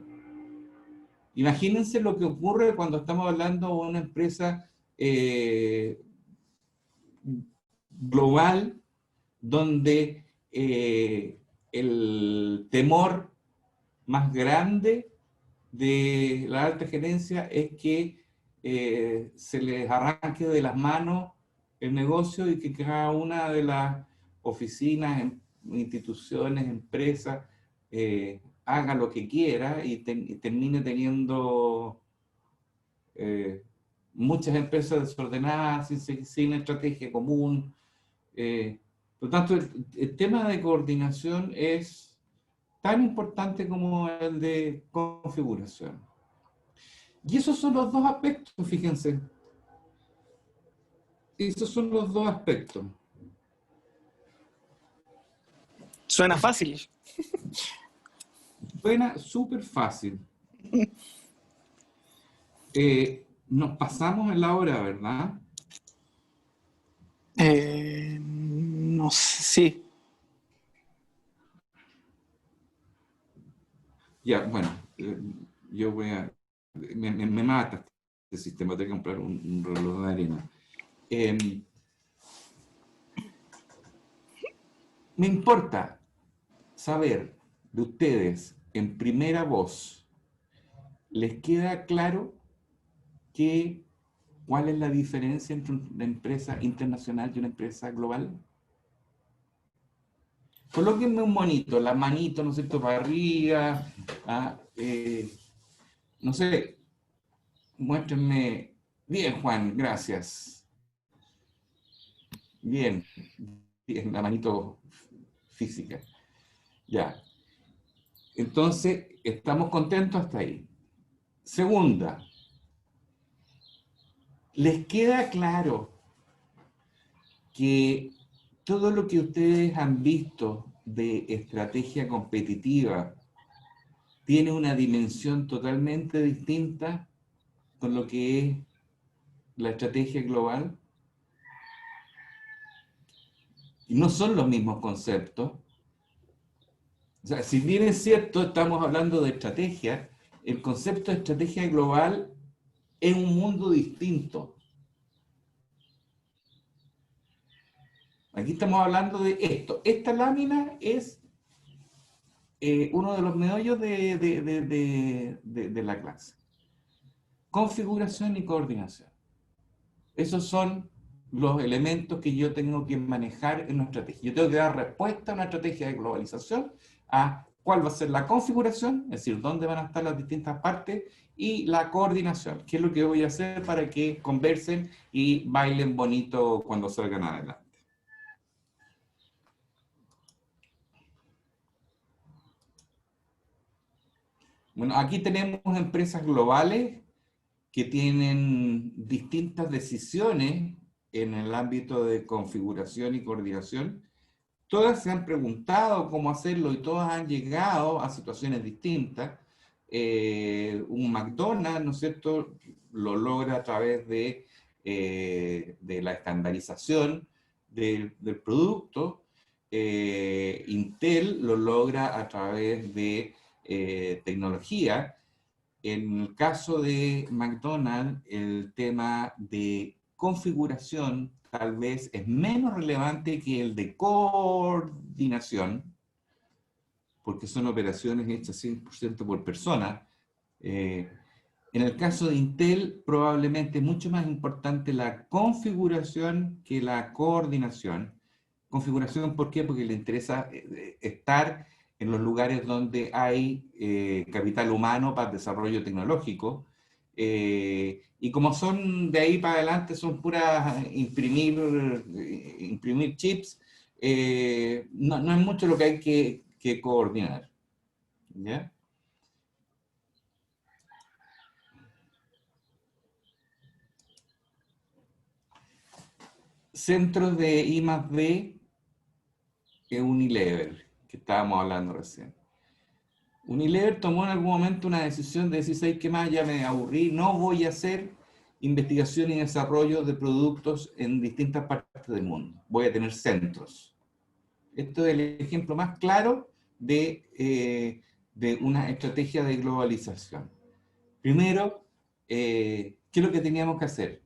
Imagínense lo que ocurre cuando estamos hablando de una empresa global donde el temor más grande de la alta gerencia es que se les arranque de las manos el negocio y que cada una de las oficinas, instituciones, empresas, haga lo que quiera y termine teniendo muchas empresas desordenadas, sin estrategia común. Por lo tanto, el tema de coordinación es tan importante como el de configuración. Y esos son los dos aspectos, fíjense. Esos son los dos aspectos. Suena fácil. Suena súper fácil. Nos pasamos en la hora, ¿verdad? No sé, sí. Ya, bueno, yo voy a... Me mata este sistema, tengo que comprar un reloj de arena. Me importa saber de ustedes en primera voz, ¿les queda claro cuál es la diferencia entre una empresa internacional y una empresa global? Colóquenme un monito, la manito, ¿no es cierto?, para arriba, no sé, muéstrenme. Bien, Juan, gracias. Bien, la manito física. Ya. Entonces, estamos contentos hasta ahí. Segunda, ¿les queda claro que todo lo que ustedes han visto de estrategia competitiva tiene una dimensión totalmente distinta con lo que es la estrategia global? Y no son los mismos conceptos. O sea, si bien es cierto, estamos hablando de estrategia, el concepto de estrategia global es un mundo distinto. Aquí estamos hablando de esto. Esta lámina es uno de los meollos de la clase. Configuración y coordinación. Esos son los elementos que yo tengo que manejar en una estrategia. Yo tengo que dar respuesta a una estrategia de globalización, a cuál va a ser la configuración, es decir, dónde van a estar las distintas partes, y la coordinación, qué es lo que voy a hacer para que conversen y bailen bonito cuando salgan adelante. Bueno, aquí tenemos empresas globales que tienen distintas decisiones en el ámbito de configuración y coordinación. Todas se han preguntado cómo hacerlo y todas han llegado a situaciones distintas. Un McDonald's, ¿no es cierto?, lo logra a través de la estandarización del producto. Intel lo logra a través de tecnología. En el caso de McDonald's, el tema de configuración tal vez es menos relevante que el de coordinación, porque son operaciones hechas 100% por persona. En el caso de Intel, probablemente es mucho más importante la configuración que la coordinación. Configuración, ¿por qué? Porque le interesa estar en los lugares donde hay capital humano para el desarrollo tecnológico. Y como son de ahí para adelante, son puras imprimir chips, no es mucho lo que hay que coordinar. ¿Ya? Centros de I+D Unilever, que estábamos hablando recién. Unilever tomó en algún momento una decisión de decir, ¿sabes qué más? Ya me aburrí, no voy a hacer investigación y desarrollo de productos en distintas partes del mundo. Voy a tener centros. Esto es el ejemplo más claro de una estrategia de globalización. Primero, ¿qué es lo que teníamos que hacer?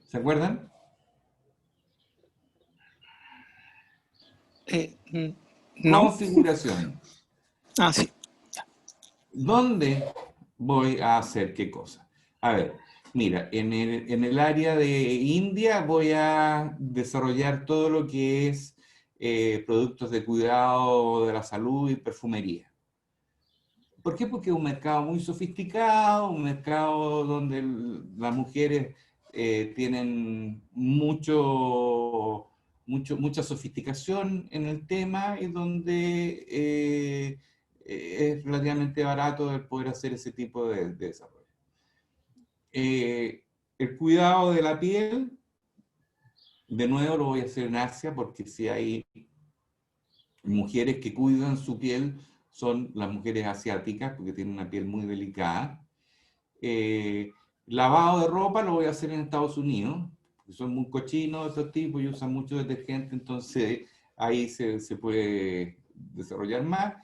¿Se acuerdan? No. Configuración. Ah, sí. ¿Dónde voy a hacer qué cosa? A ver, mira, en el área de India voy a desarrollar todo lo que es productos de cuidado de la salud y perfumería. ¿Por qué? Porque es un mercado muy sofisticado, un mercado donde las mujeres tienen mucha sofisticación en el tema y donde es relativamente barato el poder hacer ese tipo de desarrollo. El cuidado de la piel, de nuevo lo voy a hacer en Asia, porque si hay mujeres que cuidan su piel, son las mujeres asiáticas, porque tienen una piel muy delicada. Lavado de ropa lo voy a hacer en Estados Unidos, porque son muy cochinos estos tipos y usan mucho detergente, entonces ahí se puede desarrollar más.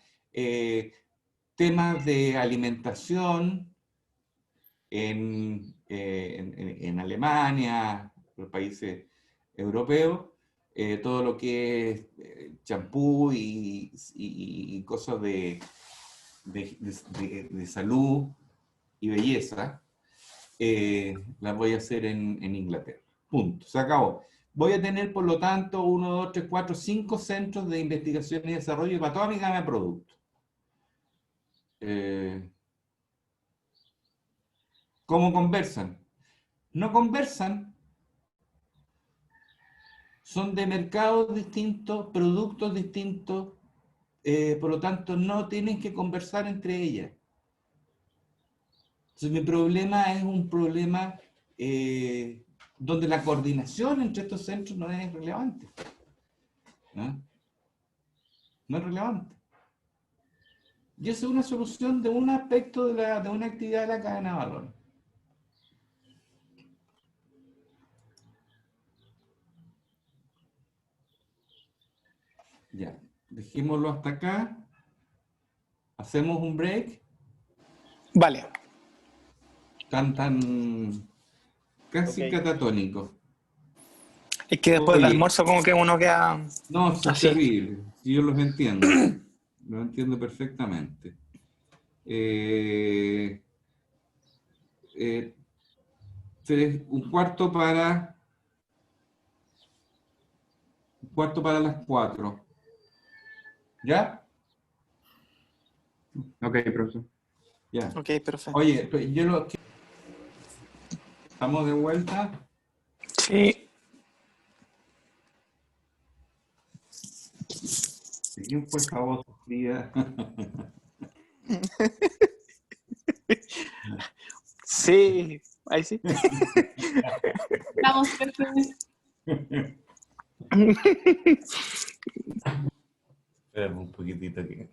Temas de alimentación en Alemania, los países europeos, todo lo que es champú y cosas de salud y belleza, las voy a hacer en Inglaterra. Punto, se acabó. Voy a tener, por lo tanto, 1, 2, 3, 4, 5 centros de investigación y desarrollo para toda mi gama de productos. ¿Cómo conversan? No conversan. Son de mercados distintos, productos distintos, por lo tanto no tienen que conversar entre ellas. Entonces mi problema es un problema donde la coordinación entre estos centros no es relevante. ¿No? No es relevante. Y esa es una solución de un aspecto de una actividad de la cadena de valor. Ya, dejémoslo hasta acá. Hacemos un break. Vale. Casi Ok. catatónico. Es que después del Oye, almuerzo como que uno queda no, eso es así. terrible. Sí, yo los entiendo. Los entiendo perfectamente. Un cuarto para las 4. ¿Ya? Ok, profesor. Ya. Ok, perfecto. Oye, pues, estamos de vuelta. Sí. ¿Quién fue esa voz fría? Sí. Ahí sí. Vamos, profe. Espérame un poquitito aquí.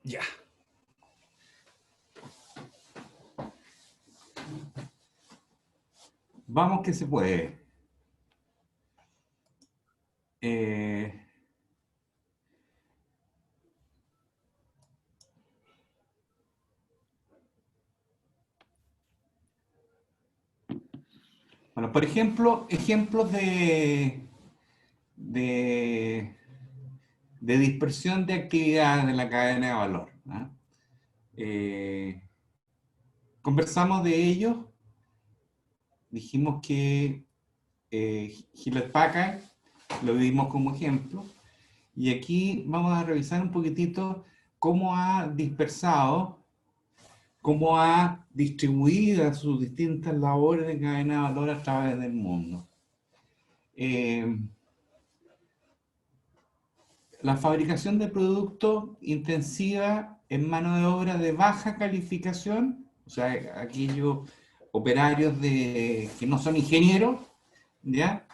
Ya. Vamos que se puede. Bueno, por ejemplo, ejemplos de dispersión de actividades de la cadena de valor, ¿no? Conversamos de ello, dijimos que Hewlett Packard lo vimos como ejemplo, y aquí vamos a revisar un poquitito cómo ha dispersado, cómo ha distribuido sus distintas labores de cadena de valor a través del mundo. La fabricación de productos intensiva en mano de obra de baja calificación, o sea, aquellos operarios que no son ingenieros, ¿ya?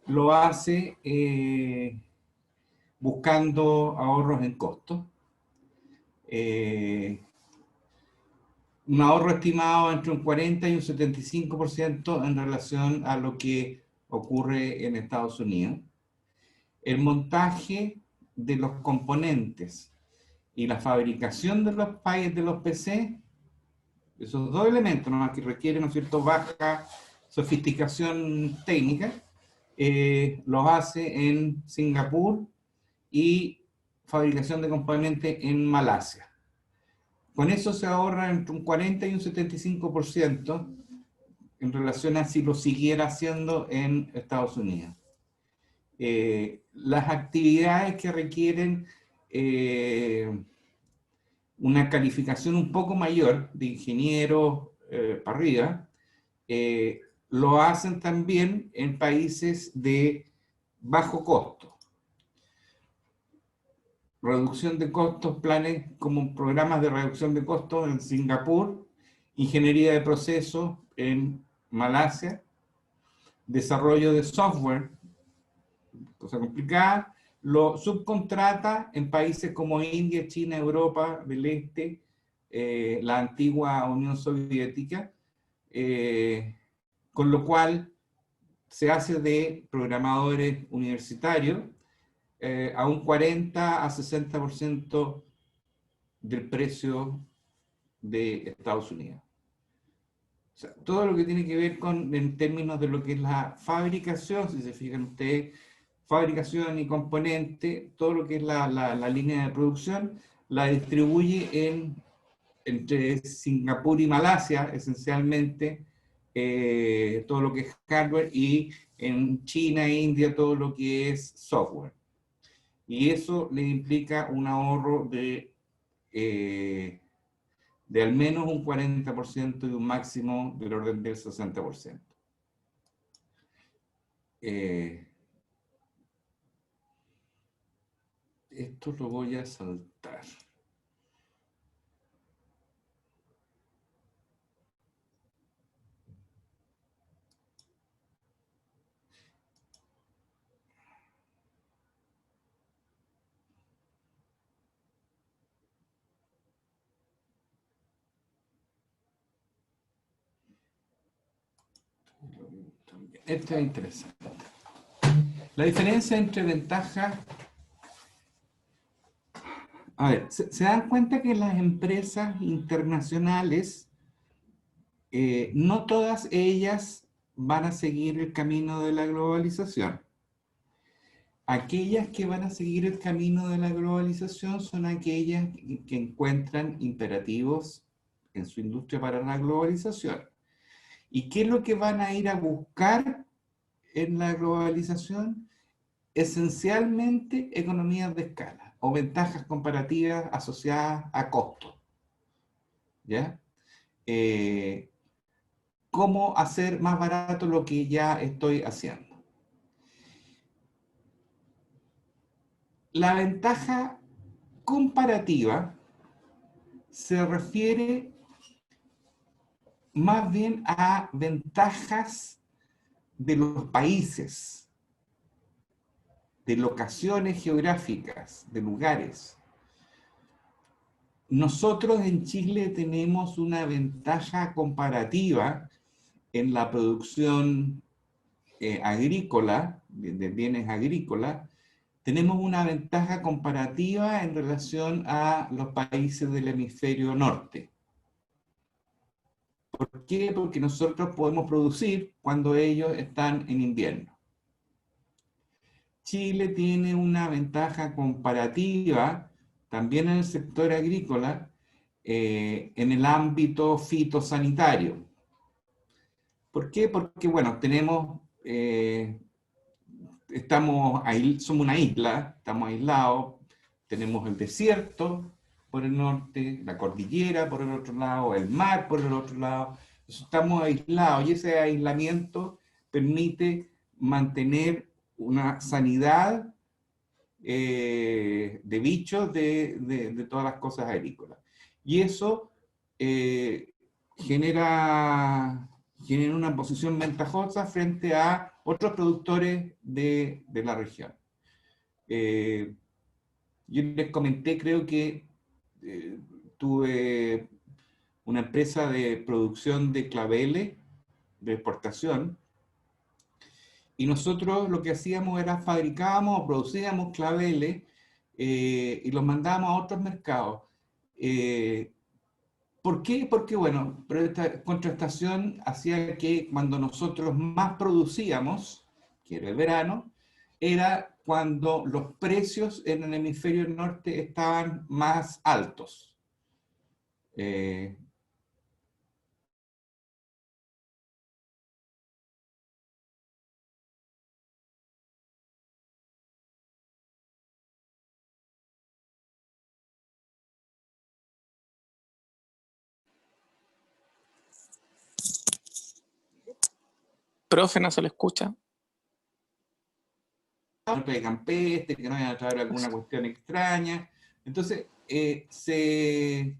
Lo hace buscando ahorros en costos. Un ahorro estimado entre un 40 y un 75% en relación a lo que ocurre en Estados Unidos. El montaje de los componentes y la fabricación de los PC, esos dos elementos, ¿no?, que requieren, ¿no es cierto?, baja sofisticación técnica, los hace en Singapur y fabricación de componentes en Malasia. Con eso se ahorra entre un 40 y un 75% en relación a si lo siguiera haciendo en Estados Unidos. Las actividades que requieren una calificación un poco mayor de ingeniero para arriba, lo hacen también en países de bajo costo. Reducción de costos, planes como programas de reducción de costos en Singapur, ingeniería de procesos en Malasia, desarrollo de software, cosa complicada, lo subcontrata en países como India, China, Europa del Este, la antigua Unión Soviética, con lo cual se hace de programadores universitarios a un 40 a 60% del precio de Estados Unidos. O sea, todo lo que tiene que ver con, en términos de lo que es la fabricación, si se fijan ustedes, fabricación y componente, todo lo que es la línea de producción, la distribuye entre Singapur y Malasia, esencialmente, todo lo que es hardware, y en China e India todo lo que es software. Y eso le implica un ahorro de al menos un 40% y un máximo del orden del 60%. Esto lo voy a saltar. Esto es interesante. La diferencia entre ventajas. A ver, ¿se dan cuenta que las empresas internacionales, no todas ellas van a seguir el camino de la globalización? Aquellas que van a seguir el camino de la globalización son aquellas que encuentran imperativos en su industria para la globalización. ¿Y qué es lo que van a ir a buscar en la globalización? Esencialmente economías de escala o ventajas comparativas asociadas a costo. ¿Ya? ¿Cómo hacer más barato lo que ya estoy haciendo? La ventaja comparativa se refiere más bien a ventajas de los países, de locaciones geográficas, de lugares. Nosotros en Chile tenemos una ventaja comparativa en la producción agrícola, de bienes agrícolas. Tenemos una ventaja comparativa en relación a los países del hemisferio norte. ¿Por qué? Porque nosotros podemos producir cuando ellos están en invierno. Chile tiene una ventaja comparativa también en el sector agrícola, en el ámbito fitosanitario. ¿Por qué? Porque, bueno, tenemos, somos una isla, estamos aislados, tenemos el desierto por el norte, la cordillera por el otro lado, el mar por el otro lado. Estamos aislados y ese aislamiento permite mantener una sanidad de bichos de todas las cosas agrícolas. Y eso genera una posición ventajosa frente a otros productores de la región. Yo les comenté, creo que tuve una empresa de producción de claveles, de exportación, y nosotros lo que hacíamos era fabricábamos o producíamos claveles y los mandábamos a otros mercados. ¿Por qué? Porque, bueno, pero esta contrastación hacía que cuando nosotros más producíamos, que era el verano, era cuando los precios en el hemisferio norte estaban más altos. Profe, no se lo escucha. No pegan peste, que no vayan a traer alguna cuestión extraña. Entonces, se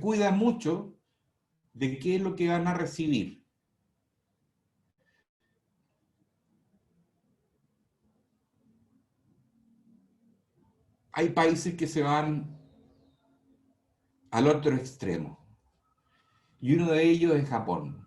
cuida mucho de qué es lo que van a recibir. Hay países que se van al otro extremo, y uno de ellos es Japón.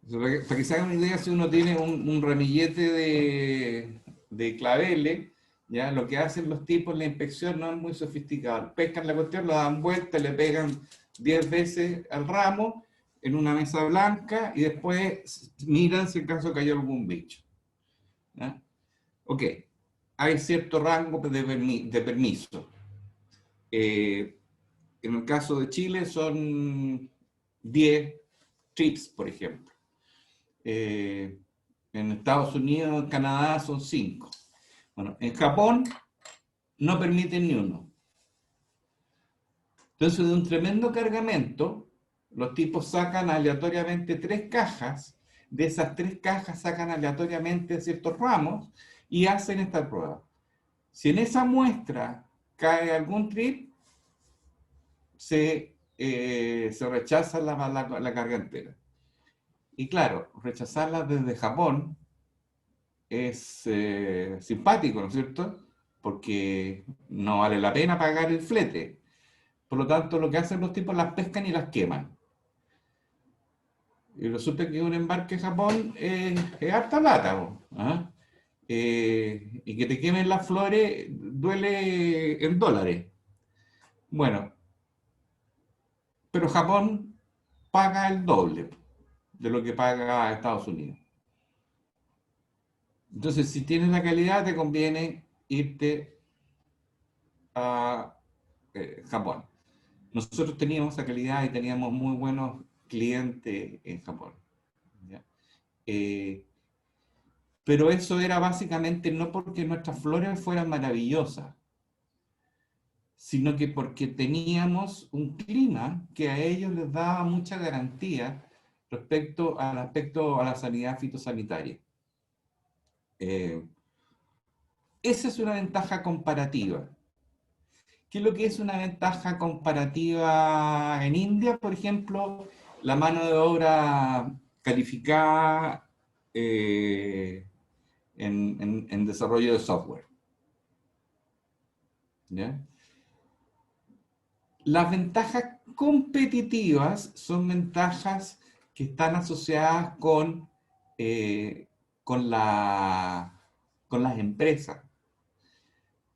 Para que se hagan una idea, si uno tiene un ramillete de claveles, ¿ya? Lo que hacen los tipos en la inspección no es muy sofisticado. Pescan la cuestión, lo dan vuelta, le pegan 10 veces al ramo en una mesa blanca y después miran si en caso cayó algún bicho. ¿Ya? Ok, hay cierto rango de permiso. En el caso de Chile son 10 trips, por ejemplo. En Estados Unidos, Canadá son 5. Bueno, en Japón no permiten ni uno. Entonces, de un tremendo cargamento, los tipos sacan aleatoriamente 3 cajas, de esas 3 cajas sacan aleatoriamente ciertos ramos y hacen esta prueba. Si en esa muestra cae algún trip, se rechaza la carga entera. Y claro, rechazarla desde Japón es simpático, ¿no es cierto? Porque no vale la pena pagar el flete. Por lo tanto, lo que hacen los tipos, las pescan y las queman. Y resulta que un embarque en Japón es harta plata, ¿ah? Y que te quemen las flores duele en dólares. Bueno, pero Japón paga el doble de lo que paga Estados Unidos. Entonces, si tienes la calidad, te conviene irte a Japón. Nosotros teníamos esa calidad y teníamos muy buenos clientes en Japón. ¿Ya? Pero eso era básicamente no porque nuestras flores fueran maravillosas, sino que porque teníamos un clima que a ellos les daba mucha garantía respecto al aspecto a la sanidad fitosanitaria. Esa es una ventaja comparativa. ¿Qué es lo que es una ventaja comparativa en India, por ejemplo? La mano de obra calificada en desarrollo de software. ¿Ya? Las ventajas competitivas son ventajas que están asociadas con las empresas.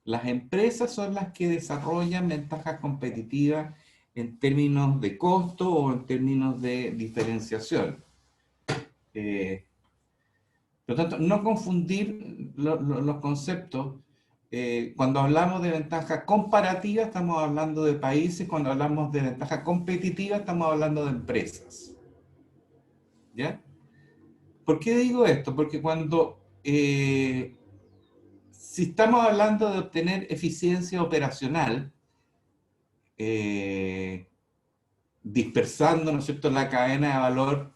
Las empresas son las que desarrollan ventajas competitivas en términos de costo o en términos de diferenciación. Por lo tanto, no confundir los conceptos. Cuando hablamos de ventaja comparativa, estamos hablando de países. Cuando hablamos de ventaja competitiva, estamos hablando de empresas. ¿Ya? ¿Por qué digo esto? Porque cuando... si estamos hablando de obtener eficiencia operacional, dispersando, ¿no es cierto?, la cadena de valor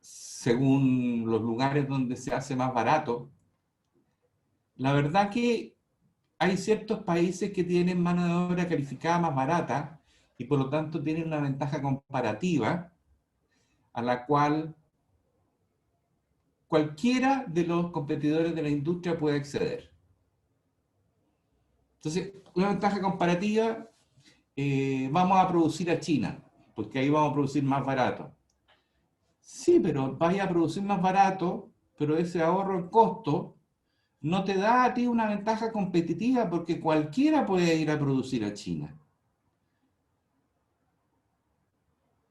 según los lugares donde se hace más barato, la verdad que hay ciertos países que tienen mano de obra calificada más barata y por lo tanto tienen una ventaja comparativa a la cual cualquiera de los competidores de la industria puede acceder. Entonces, una ventaja comparativa, vamos a producir a China, porque ahí vamos a producir más barato. Sí, pero vaya a producir más barato pero ese ahorro en costo no te da a ti una ventaja competitiva porque cualquiera puede ir a producir a China.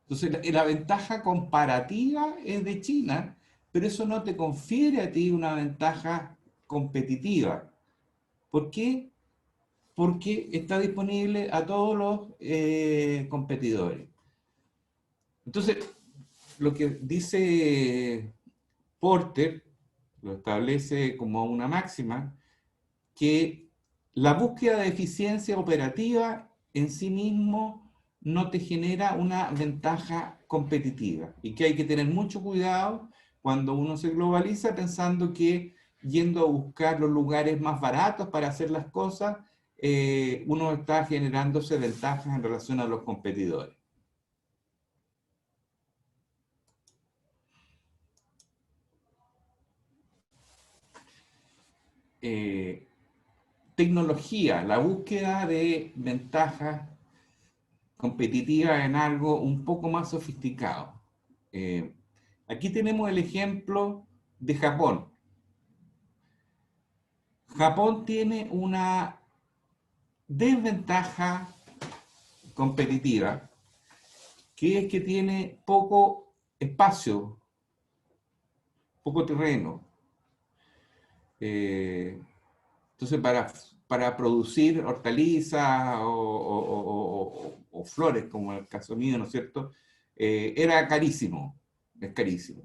Entonces, la ventaja comparativa es de China, pero eso no te confiere a ti una ventaja competitiva. ¿Por qué? Porque está disponible a todos los competidores. Entonces, lo que dice Porter, lo establece como una máxima, que la búsqueda de eficiencia operativa en sí mismo no te genera una ventaja competitiva y que hay que tener mucho cuidado cuando uno se globaliza pensando que yendo a buscar los lugares más baratos para hacer las cosas, uno está generándose ventajas en relación a los competidores. Tecnología, la búsqueda de ventajas competitivas en algo un poco más sofisticado. Aquí tenemos el ejemplo de Japón. Japón tiene una desventaja competitiva, que es que tiene poco espacio, poco terreno. Entonces, para producir hortalizas o flores, como en el caso mío, ¿no es cierto? Era carísimo, es carísimo.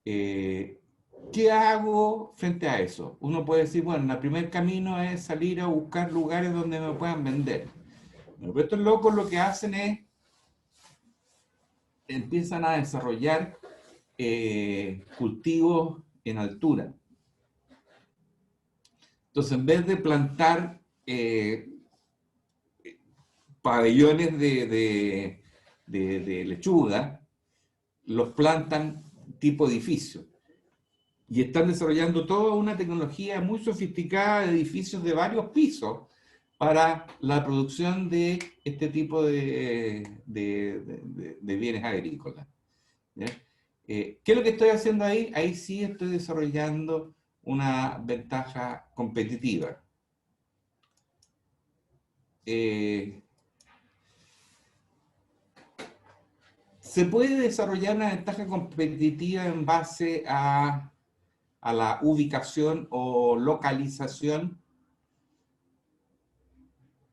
¿Qué hago frente a eso? Uno puede decir, bueno, el primer camino es salir a buscar lugares donde me puedan vender. Pero estos locos lo que hacen es, empiezan a desarrollar cultivos en altura. Entonces, en vez de plantar pabellones de lechuga, los plantan tipo edificio. Y están desarrollando toda una tecnología muy sofisticada de edificios de varios pisos para la producción de este tipo de bienes agrícolas. ¿Qué es lo que estoy haciendo ahí? Ahí sí estoy desarrollando una ventaja competitiva. ¿Se puede desarrollar una ventaja competitiva en base a la ubicación o localización?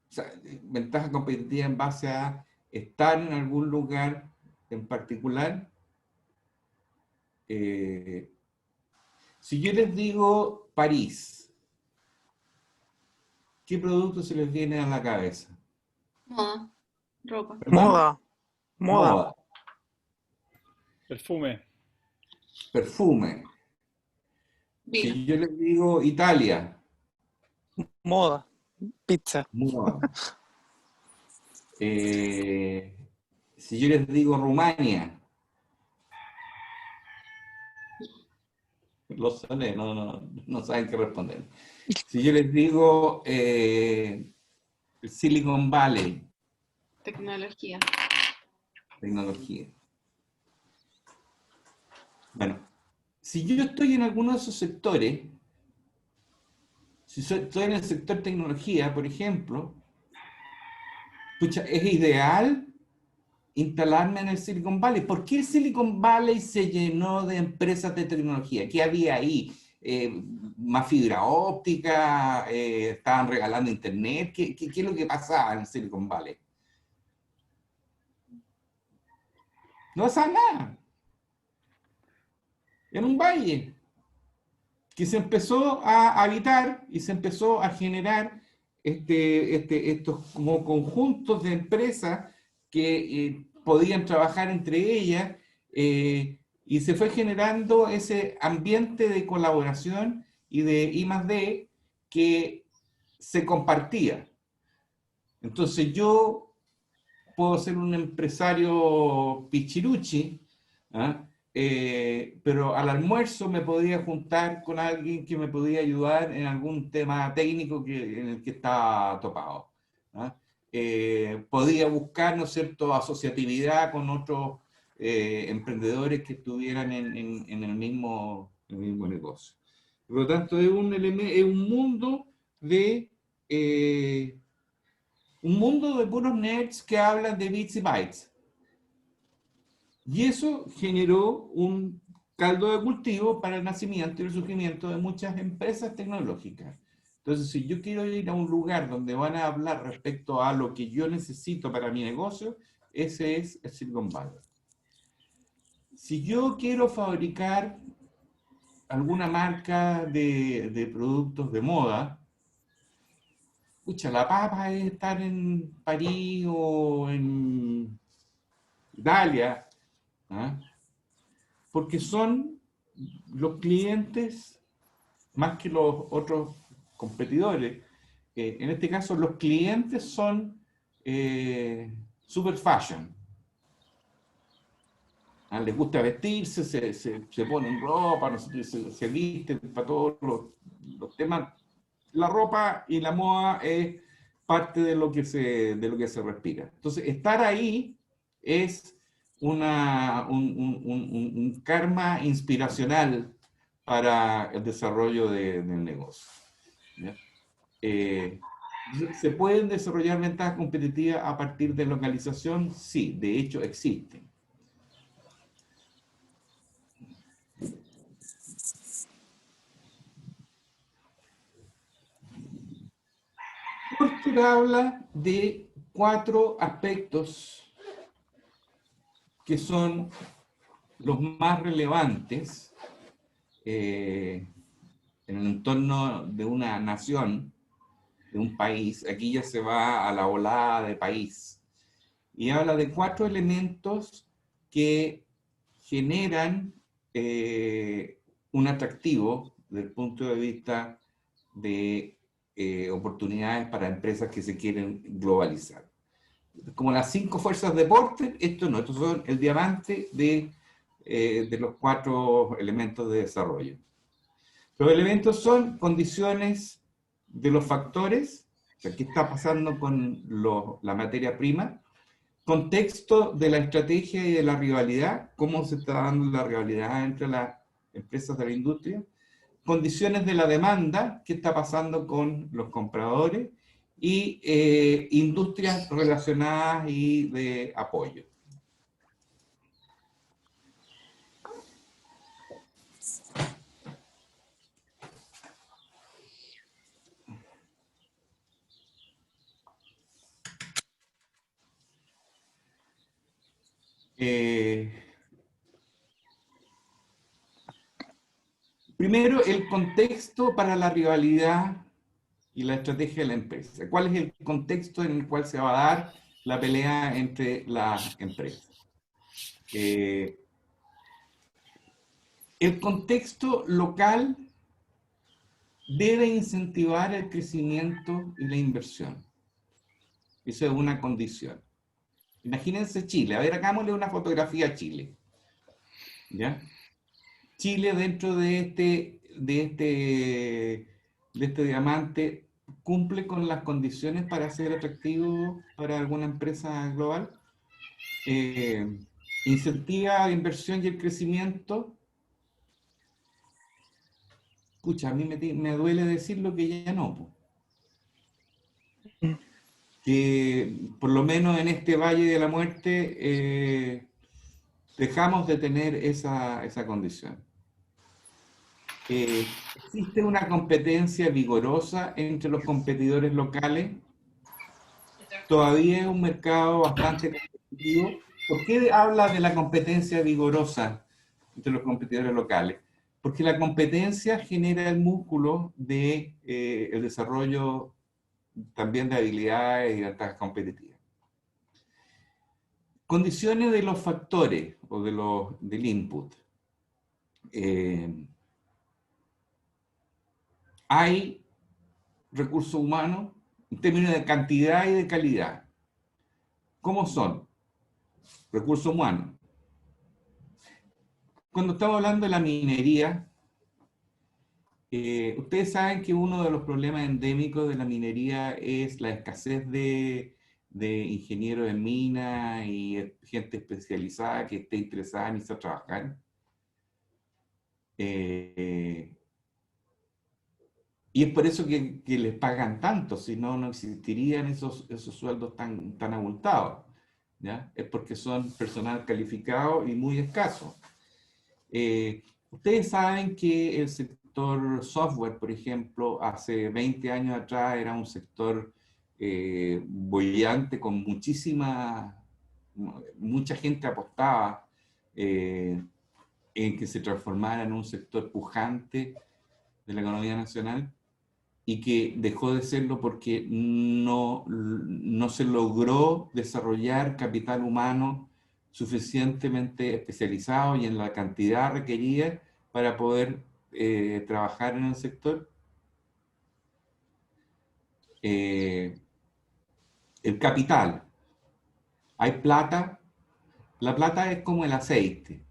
O sea, ventaja competitiva en base a estar en algún lugar en particular. Si yo les digo París, ¿qué producto se les viene a la cabeza? Moda, ropa. Moda. Moda. Moda, Perfume. perfume. Vino. Si yo les digo Italia, Moda. Pizza. moda. Si yo les digo Rumania, los soné, no saben qué responder. Si yo les digo Silicon Valley, Tecnología. tecnología. Bueno, si yo estoy en alguno de esos sectores, si estoy en el sector tecnología, por ejemplo, pucha, es ideal instalarme en el Silicon Valley. ¿Por qué el Silicon Valley se llenó de empresas de tecnología? ¿Qué había ahí? ¿Más fibra óptica? ¿Estaban regalando internet? ¿Qué es lo que pasaba en el Silicon Valley? No pasaba nada. En un valle que se empezó a habitar y se empezó a generar estos como conjuntos de empresas que podían trabajar entre ellas y se fue generando ese ambiente de colaboración y de I+D que se compartía. Entonces yo puedo ser un empresario pichiruchi, ¿ah? Pero al almuerzo me podía juntar con alguien que me podía ayudar en algún tema técnico en el que estaba topado, ¿no? Podía buscar, ¿no es cierto?, asociatividad con otros emprendedores que estuvieran en el mismo negocio. Por lo tanto, es un mundo de puros nerds que hablan de bits y bytes. Y eso generó un caldo de cultivo para el nacimiento y el surgimiento de muchas empresas tecnológicas. Entonces, si yo quiero ir a un lugar donde van a hablar respecto a lo que yo necesito para mi negocio, ese es el Silicon Valley. Si yo quiero fabricar alguna marca de productos de moda, pucha, la papa es estar en París o en Italia, ¿ah? Porque son los clientes, más que los otros competidores, en este caso los clientes son super fashion. ¿Ah? Les gusta vestirse, se ponen ropa, no sé, se visten para todos los temas. La ropa y la moda es parte de lo que se respira. Entonces, estar ahí es un karma inspiracional para el desarrollo del negocio. ¿Ya? ¿Se pueden desarrollar ventajas competitivas a partir de localización? Sí, de hecho existen. Porter habla de 4 aspectos que son los más relevantes en el entorno de una nación, de un país. Aquí ya se va a la volada de país. Y habla de 4 elementos que generan un atractivo desde el punto de vista de oportunidades para empresas que se quieren globalizar. Como las 5 fuerzas de Porter, estos son el diamante de los 4 elementos de desarrollo. Los elementos son condiciones de los factores, o sea, qué está pasando con la materia prima, contexto de la estrategia y de la rivalidad, cómo se está dando la rivalidad entre las empresas de la industria, condiciones de la demanda, qué está pasando con los compradores, y industrias relacionadas y de apoyo. Primero, el contexto para la rivalidad y la estrategia de la empresa. ¿Cuál es el contexto en el cual se va a dar la pelea entre las empresas? El contexto local debe incentivar el crecimiento y la inversión. Esa es una condición. Imagínense Chile. A ver, hagámosle una fotografía a Chile. ¿Ya? Chile dentro de este diamante cumple con las condiciones para ser atractivo para alguna empresa global. Incentiva la inversión y el crecimiento. Escucha, a mí me duele decirlo que ya no. Que por lo menos en este Valle de la Muerte dejamos de tener esa condición. Existe una competencia vigorosa entre los competidores locales. Todavía es un mercado bastante competitivo. ¿Por qué habla de la competencia vigorosa entre los competidores locales? Porque la competencia genera el músculo de el desarrollo también de habilidades y ventajas competitivas. Condiciones de los factores o del input. Hay recursos humanos en términos de cantidad y de calidad. ¿Cómo son? Recursos humanos. Cuando estamos hablando de la minería, ustedes saben que uno de los problemas endémicos de la minería es la escasez de de ingenieros en mina y gente especializada que esté interesada en irse a trabajar. Y es por eso que les pagan tanto, si no, no existirían esos sueldos tan abultados, ¿ya? Es porque son personal calificado y muy escaso. Ustedes saben que el sector software, por ejemplo, hace 20 años atrás era un sector bollante con mucha gente apostaba en que se transformara en un sector pujante de la economía nacional, y que dejó de serlo porque no se logró desarrollar capital humano suficientemente especializado y en la cantidad requerida para poder trabajar en el sector. El capital. Hay plata. La plata es como el aceite.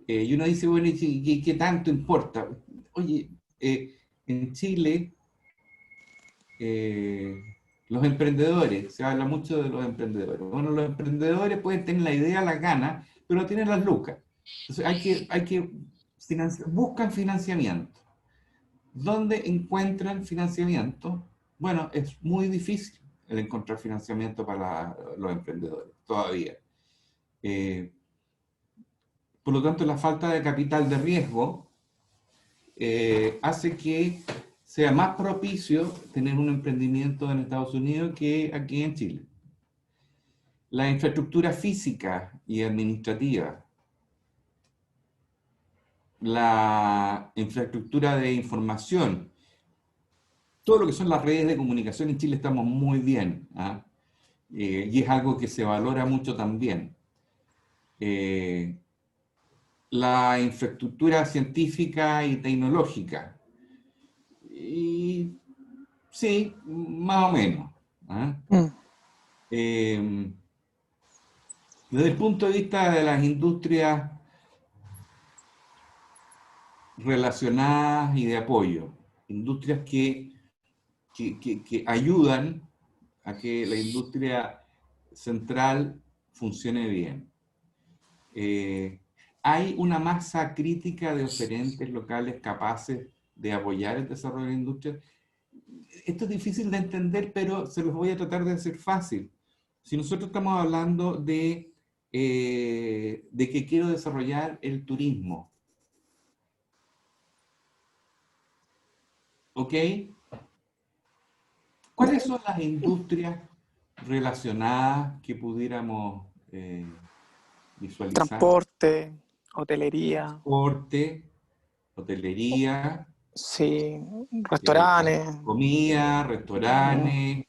Y uno dice, bueno, ¿y qué tanto importa? Oye, en Chile, los emprendedores, se habla mucho de los emprendedores. Bueno, los emprendedores pueden tener la idea, las ganas, pero no tienen las lucas. Entonces hay que buscan financiamiento. ¿Dónde encuentran financiamiento? Bueno, es muy difícil el encontrar financiamiento para los emprendedores, todavía. Por lo tanto, la falta de capital de riesgo hace que sea más propicio tener un emprendimiento en Estados Unidos que aquí en Chile. La infraestructura física y administrativa, la infraestructura de información, todo lo que son las redes de comunicación en Chile estamos muy bien, ¿ah? Y es algo que se valora mucho también. La infraestructura científica y tecnológica, y sí, más o menos, ¿ah? Desde el punto de vista de las industrias relacionadas y de apoyo, industrias que ayudan a que la industria central funcione bien. Hay una masa crítica de oferentes locales capaces de apoyar el desarrollo de la industria. Esto es difícil de entender, pero se los voy a tratar de hacer fácil. Si nosotros estamos hablando de que quiero desarrollar el turismo, ¿ok? ¿Cuáles son las industrias relacionadas que pudiéramos visualizar? Transporte, hotelería, Transporte, hotelería, sí, restaurantes. comida, restaurantes.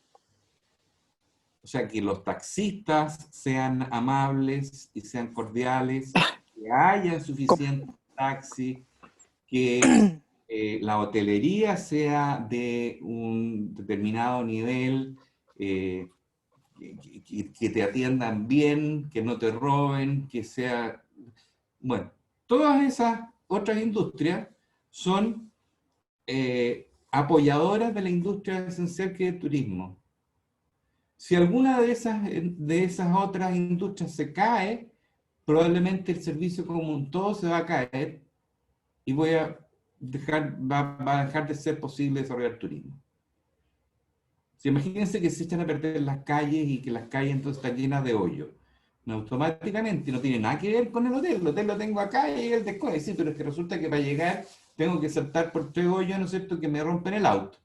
O sea, que los taxistas sean amables y sean cordiales, que haya suficiente taxi, que la hotelería sea de un determinado nivel, que te atiendan bien, que no te roben, que sea... Bueno, todas esas otras industrias son apoyadoras de la industria esencial que es el turismo. Si alguna de esas otras industrias se cae, probablemente el servicio como un todo se va a caer y va a dejar de ser posible desarrollar turismo. Si imagínense que se echan a perder las calles y que las calles entonces están llenas de hoyos. No, automáticamente no tiene nada que ver con el hotel lo tengo acá y el descuento. Sí, pero es que resulta que para llegar tengo que saltar por 3 hoyos, ¿no es cierto?, que me rompen el auto.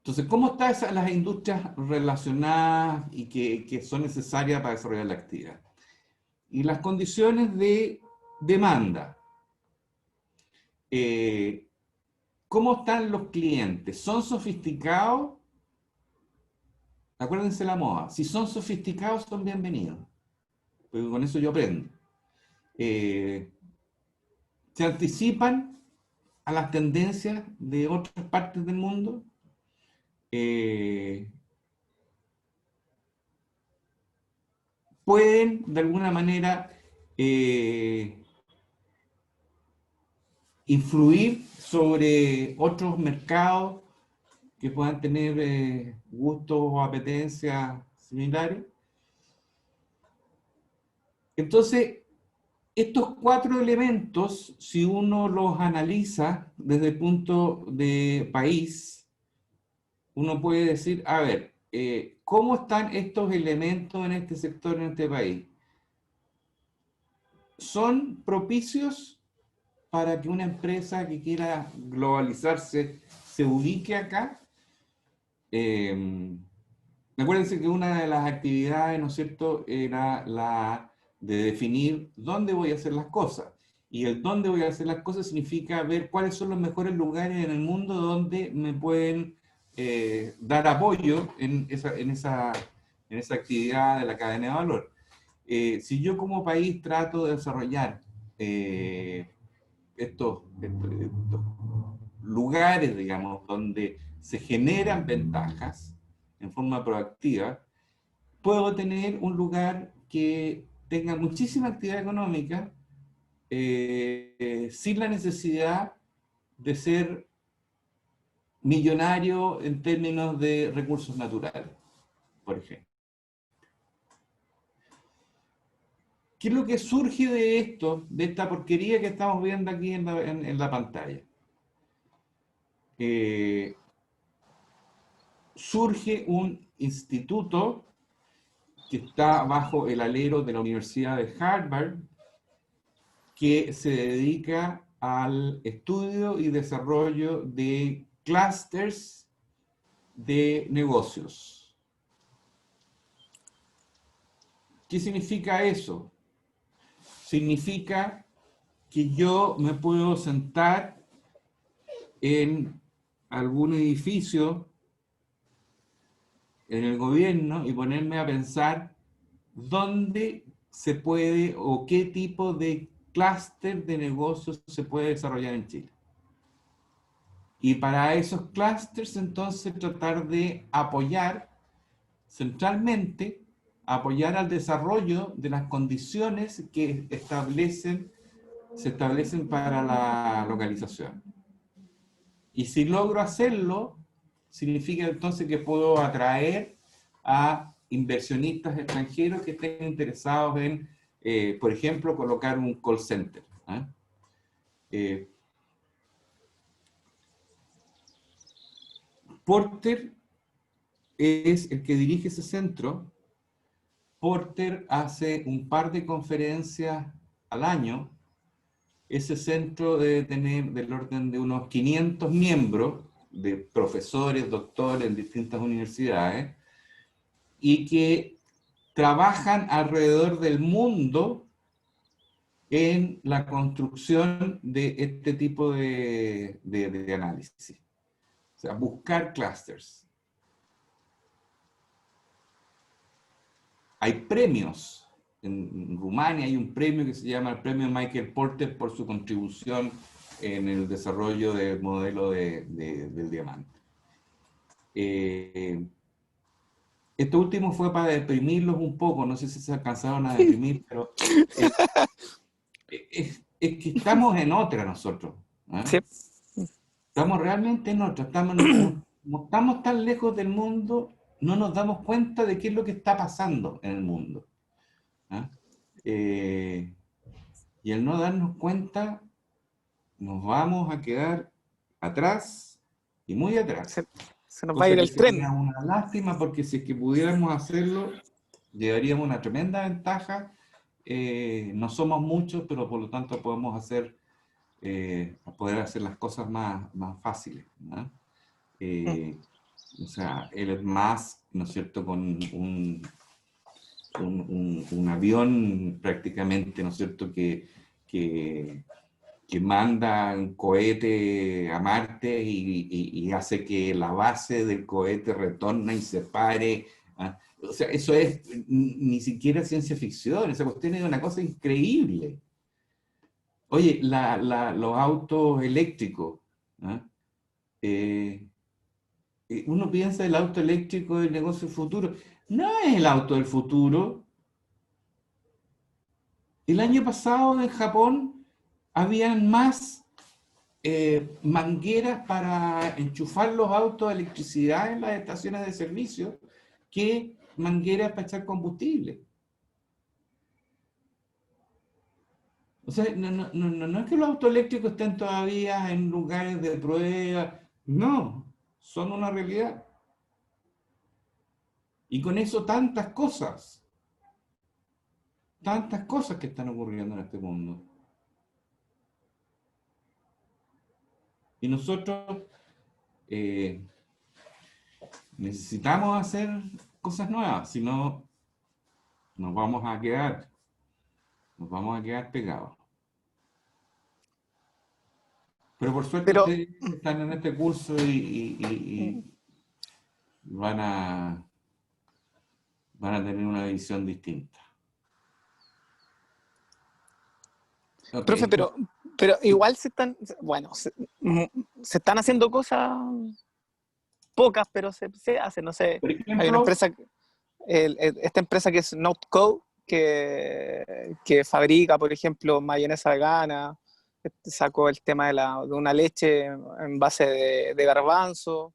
Entonces, ¿cómo están las industrias relacionadas y que son necesarias para desarrollar la actividad? Y las condiciones de demanda. ¿Cómo están los clientes? ¿Son sofisticados? Acuérdense la moda. Si son sofisticados, son bienvenidos. Porque con eso yo aprendo. Se anticipan a las tendencias de otras partes del mundo. Pueden, de alguna manera, influir sobre otros mercados que puedan tener gustos o apetencias similares. Entonces, estos 4 elementos, si uno los analiza desde el punto de país, uno puede decir, a ver, ¿cómo están estos elementos en este sector, en este país? ¿Son propicios para que una empresa que quiera globalizarse se ubique acá? Acuérdense que una de las actividades, ¿no es cierto?, era la de definir dónde voy a hacer las cosas. Y el dónde voy a hacer las cosas significa ver cuáles son los mejores lugares en el mundo donde me pueden dar apoyo en esa actividad de la cadena de valor. Si yo como país trato de desarrollar estos lugares, digamos, donde se generan ventajas en forma proactiva, puedo tener un lugar que tenga muchísima actividad económica sin la necesidad de ser millonario en términos de recursos naturales, por ejemplo. ¿Qué es lo que surge de esto, de esta porquería que estamos viendo aquí en la pantalla? Surge un instituto que está bajo el alero de la Universidad de Harvard, que se dedica al estudio y desarrollo de clústeres de negocios. ¿Qué significa eso? Significa que yo me puedo sentar en algún edificio en el gobierno y ponerme a pensar dónde se puede o qué tipo de clúster de negocios se puede desarrollar en Chile. Y para esos clústeres entonces tratar de apoyar centralmente, apoyar al desarrollo de las condiciones que se establecen para la localización. Y si logro hacerlo, significa entonces que puedo atraer a inversionistas extranjeros que estén interesados en, por ejemplo, colocar un call center. Porter es el que dirige ese centro. Porter hace un par de conferencias al año. Ese centro debe tener del orden de unos 500 miembros, de profesores, doctores en distintas universidades, y que trabajan alrededor del mundo en la construcción de este tipo de análisis. O sea, buscar clústeres. Hay premios. En Rumania hay un premio que se llama el Premio Michael Porter por su contribución en el desarrollo del modelo del diamante. Esto último fue para deprimirlos un poco, no sé si se alcanzaron a deprimir, pero es que estamos en otra nosotros. Sí. Estamos realmente en otra. Como estamos tan lejos del mundo, no nos damos cuenta de qué es lo que está pasando en el mundo. Y al no darnos cuenta, nos vamos a quedar atrás y muy atrás. Se nos va a ir el tren. Sería una lástima, porque si es que pudiéramos hacerlo, llevaríamos una tremenda ventaja. No somos muchos, pero por lo tanto podemos poder hacer las cosas más fáciles, ¿no? O sea, Elon Musk, ¿no es cierto?, con un avión prácticamente, ¿no es cierto?, que manda un cohete a Marte y hace que la base del cohete retorne y se pare. O sea, eso es ni siquiera ciencia ficción, esa cuestión es una cosa increíble. Oye, los autos eléctricos, uno piensa el auto eléctrico del negocio futuro. No es el auto del futuro. El año pasado en Japón habían más mangueras para enchufar los autos a electricidad en las estaciones de servicio que mangueras para echar combustible. O sea, no es que los autos eléctricos estén todavía en lugares de prueba, no, son una realidad. Y con eso tantas cosas que están ocurriendo en este mundo. Y nosotros necesitamos hacer cosas nuevas, si no nos vamos a quedar pegados. Pero por suerte Pero- ustedes están en este curso y van a tener una visión distinta. Ok, Profe, pero igual se están, bueno, se están haciendo cosas pocas, pero se hacen, no sé. por Hay una ejemplo, empresa, esta empresa que es Notco, que fabrica, por ejemplo, mayonesa vegana, sacó el tema de una leche en base de garbanzo,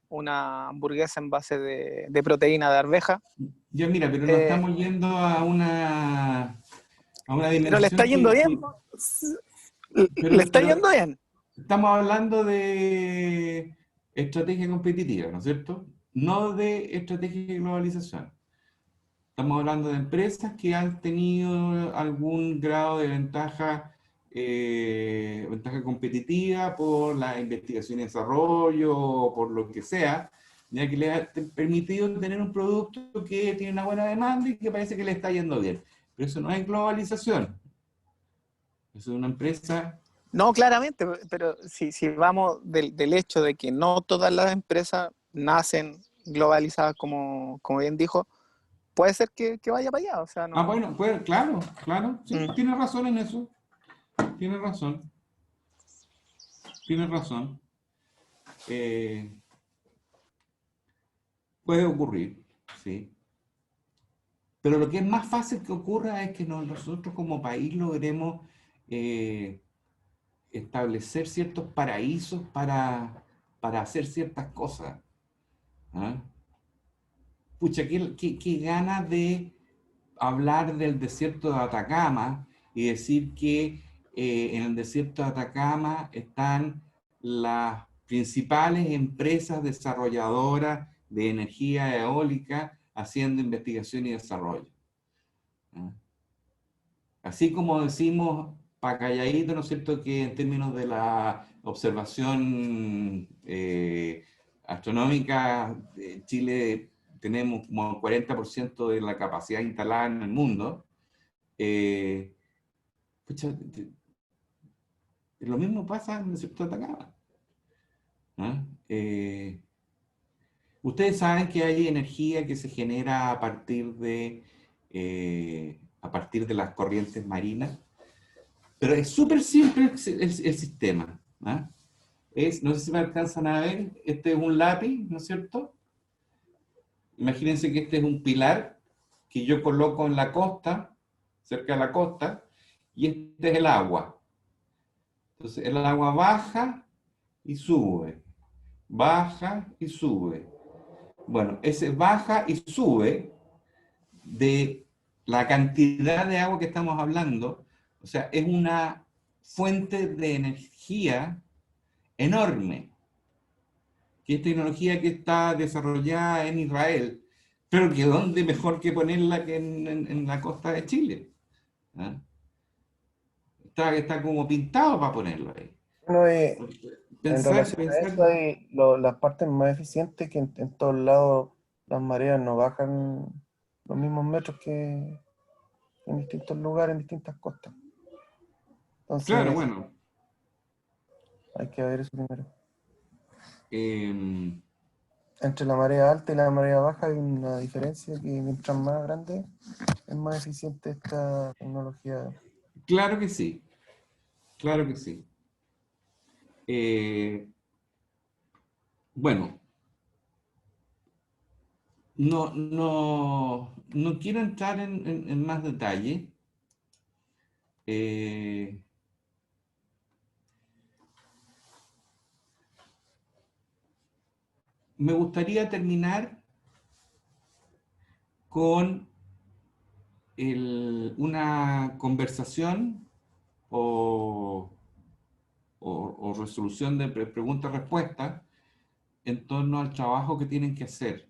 una hamburguesa en base de proteína de arveja, ya mira, pero no estamos yendo a una dimensión pero le está yendo bien. Le está yendo bien. Estamos hablando de estrategia competitiva, ¿no es cierto? No de estrategia de globalización. Estamos hablando de empresas que han tenido algún grado de ventaja competitiva por la investigación y desarrollo, o por lo que sea, ya que les ha permitido tener un producto que tiene una buena demanda y que parece que le está yendo bien. Pero eso no es globalización. Eso es una empresa. No, claramente, pero si vamos del hecho de que no todas las empresas nacen globalizadas, como bien dijo, puede ser que vaya para allá. O sea, no. Bueno, pues claro, sí, Mm. tiene razón en eso. Tiene razón. Puede ocurrir, sí. Pero lo que es más fácil que ocurra es que nosotros como país logremos establecer ciertos paraísos para hacer ciertas cosas. ¿Ah? Pucha, qué ganas de hablar del desierto de Atacama y decir que en el desierto de Atacama están las principales empresas desarrolladoras de energía eólica haciendo investigación y desarrollo. ¿Ah? Así como decimos para calladito, ¿no es cierto?, que en términos de la observación astronómica, Chile tenemos como el 40% de la capacidad instalada en el mundo. Pucha, lo mismo pasa en el sector de Atacama. ¿Ah? Ustedes saben que hay energía que se genera a partir de las corrientes marinas, pero es súper simple el sistema. ¿Ah? No sé si me alcanzan a ver, este es un lápiz, ¿no es cierto? Imagínense que este es un pilar que yo coloco en la costa, cerca de la costa, y este es el agua. Entonces el agua baja y sube, baja y sube. Bueno, ese baja y sube de la cantidad de agua que estamos hablando, o sea, es una fuente de energía enorme, que es tecnología que está desarrollada en Israel, pero que dónde mejor que ponerla que en la costa de Chile. ¿Ah? Está como pintado para ponerlo ahí. Bueno, en relación a Pensar. eso hay las partes más eficientes que en todos lados las mareas no bajan los mismos metros que en distintos lugares, en distintas costas. Entonces, Claro, bueno. hay que ver eso primero. Eh, Entre la marea alta y la marea baja hay una diferencia que mientras más grande es más eficiente esta tecnología. claro que sí. Claro que sí. Bueno, no quiero entrar en más detalle. me gustaría terminar con una conversación o resolución de preguntas-respuestas en torno al trabajo que tienen que hacer.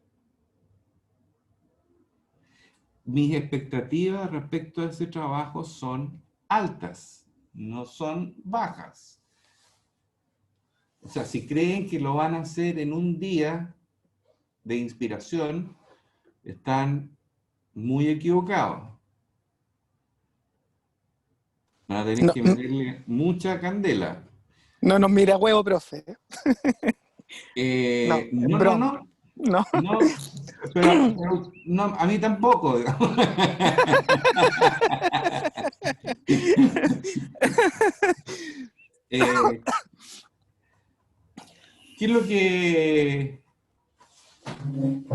Mis expectativas respecto a ese trabajo son altas, no son bajas. O sea, si creen que lo van a hacer en un día de inspiración, están muy equivocados. Van a tener No, que meterle mucha candela. no nos mira huevo, profe. No, es No, no, broma. no, No. no, pero no, a mí tampoco, digamos. Eh, ¿Qué es lo que...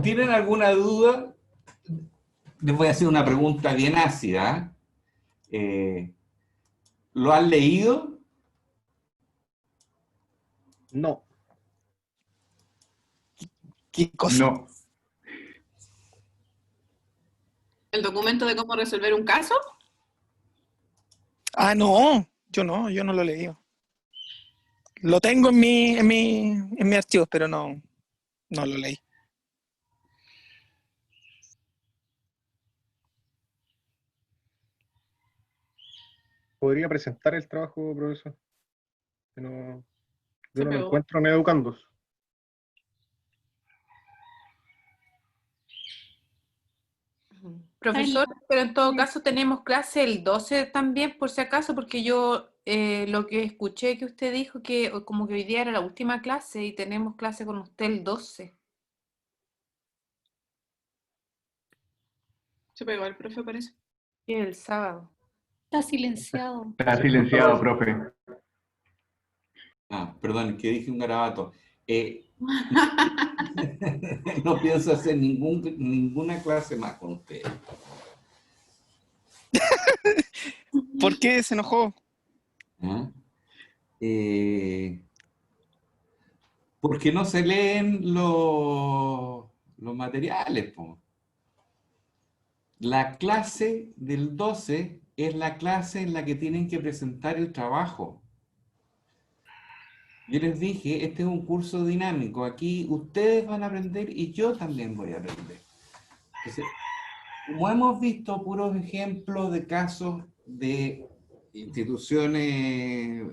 ¿Tienen alguna duda? Les voy a hacer una pregunta bien ácida. ¿Lo han leído? No. ¿Qué cosa? No. ¿El documento de cómo resolver un caso? Ah, no, yo no lo leí. Lo tengo en mi archivo, pero no lo leí. ¿Podría presentar el trabajo, profesor? Que no, Se yo no lo pegó. encuentro en Educandos. Profesor, pero en todo caso tenemos clase el 12 también, por si acaso, porque yo lo que escuché que usted dijo que como que hoy día era la última clase y tenemos clase con usted el 12. Se pegó el profe, parece. Y el sábado. Está silenciado. Está silenciado, profe. Ah, perdón, que dije un garabato. No pienso hacer ninguna clase más con ustedes. ¿Por qué se enojó? ¿Ah? Porque no se leen los materiales, po. La clase del 12 es la clase en la que tienen que presentar el trabajo. Yo les dije, este es un curso dinámico. Aquí ustedes van a aprender y yo también voy a aprender. Entonces, como hemos visto puros ejemplos de casos de instituciones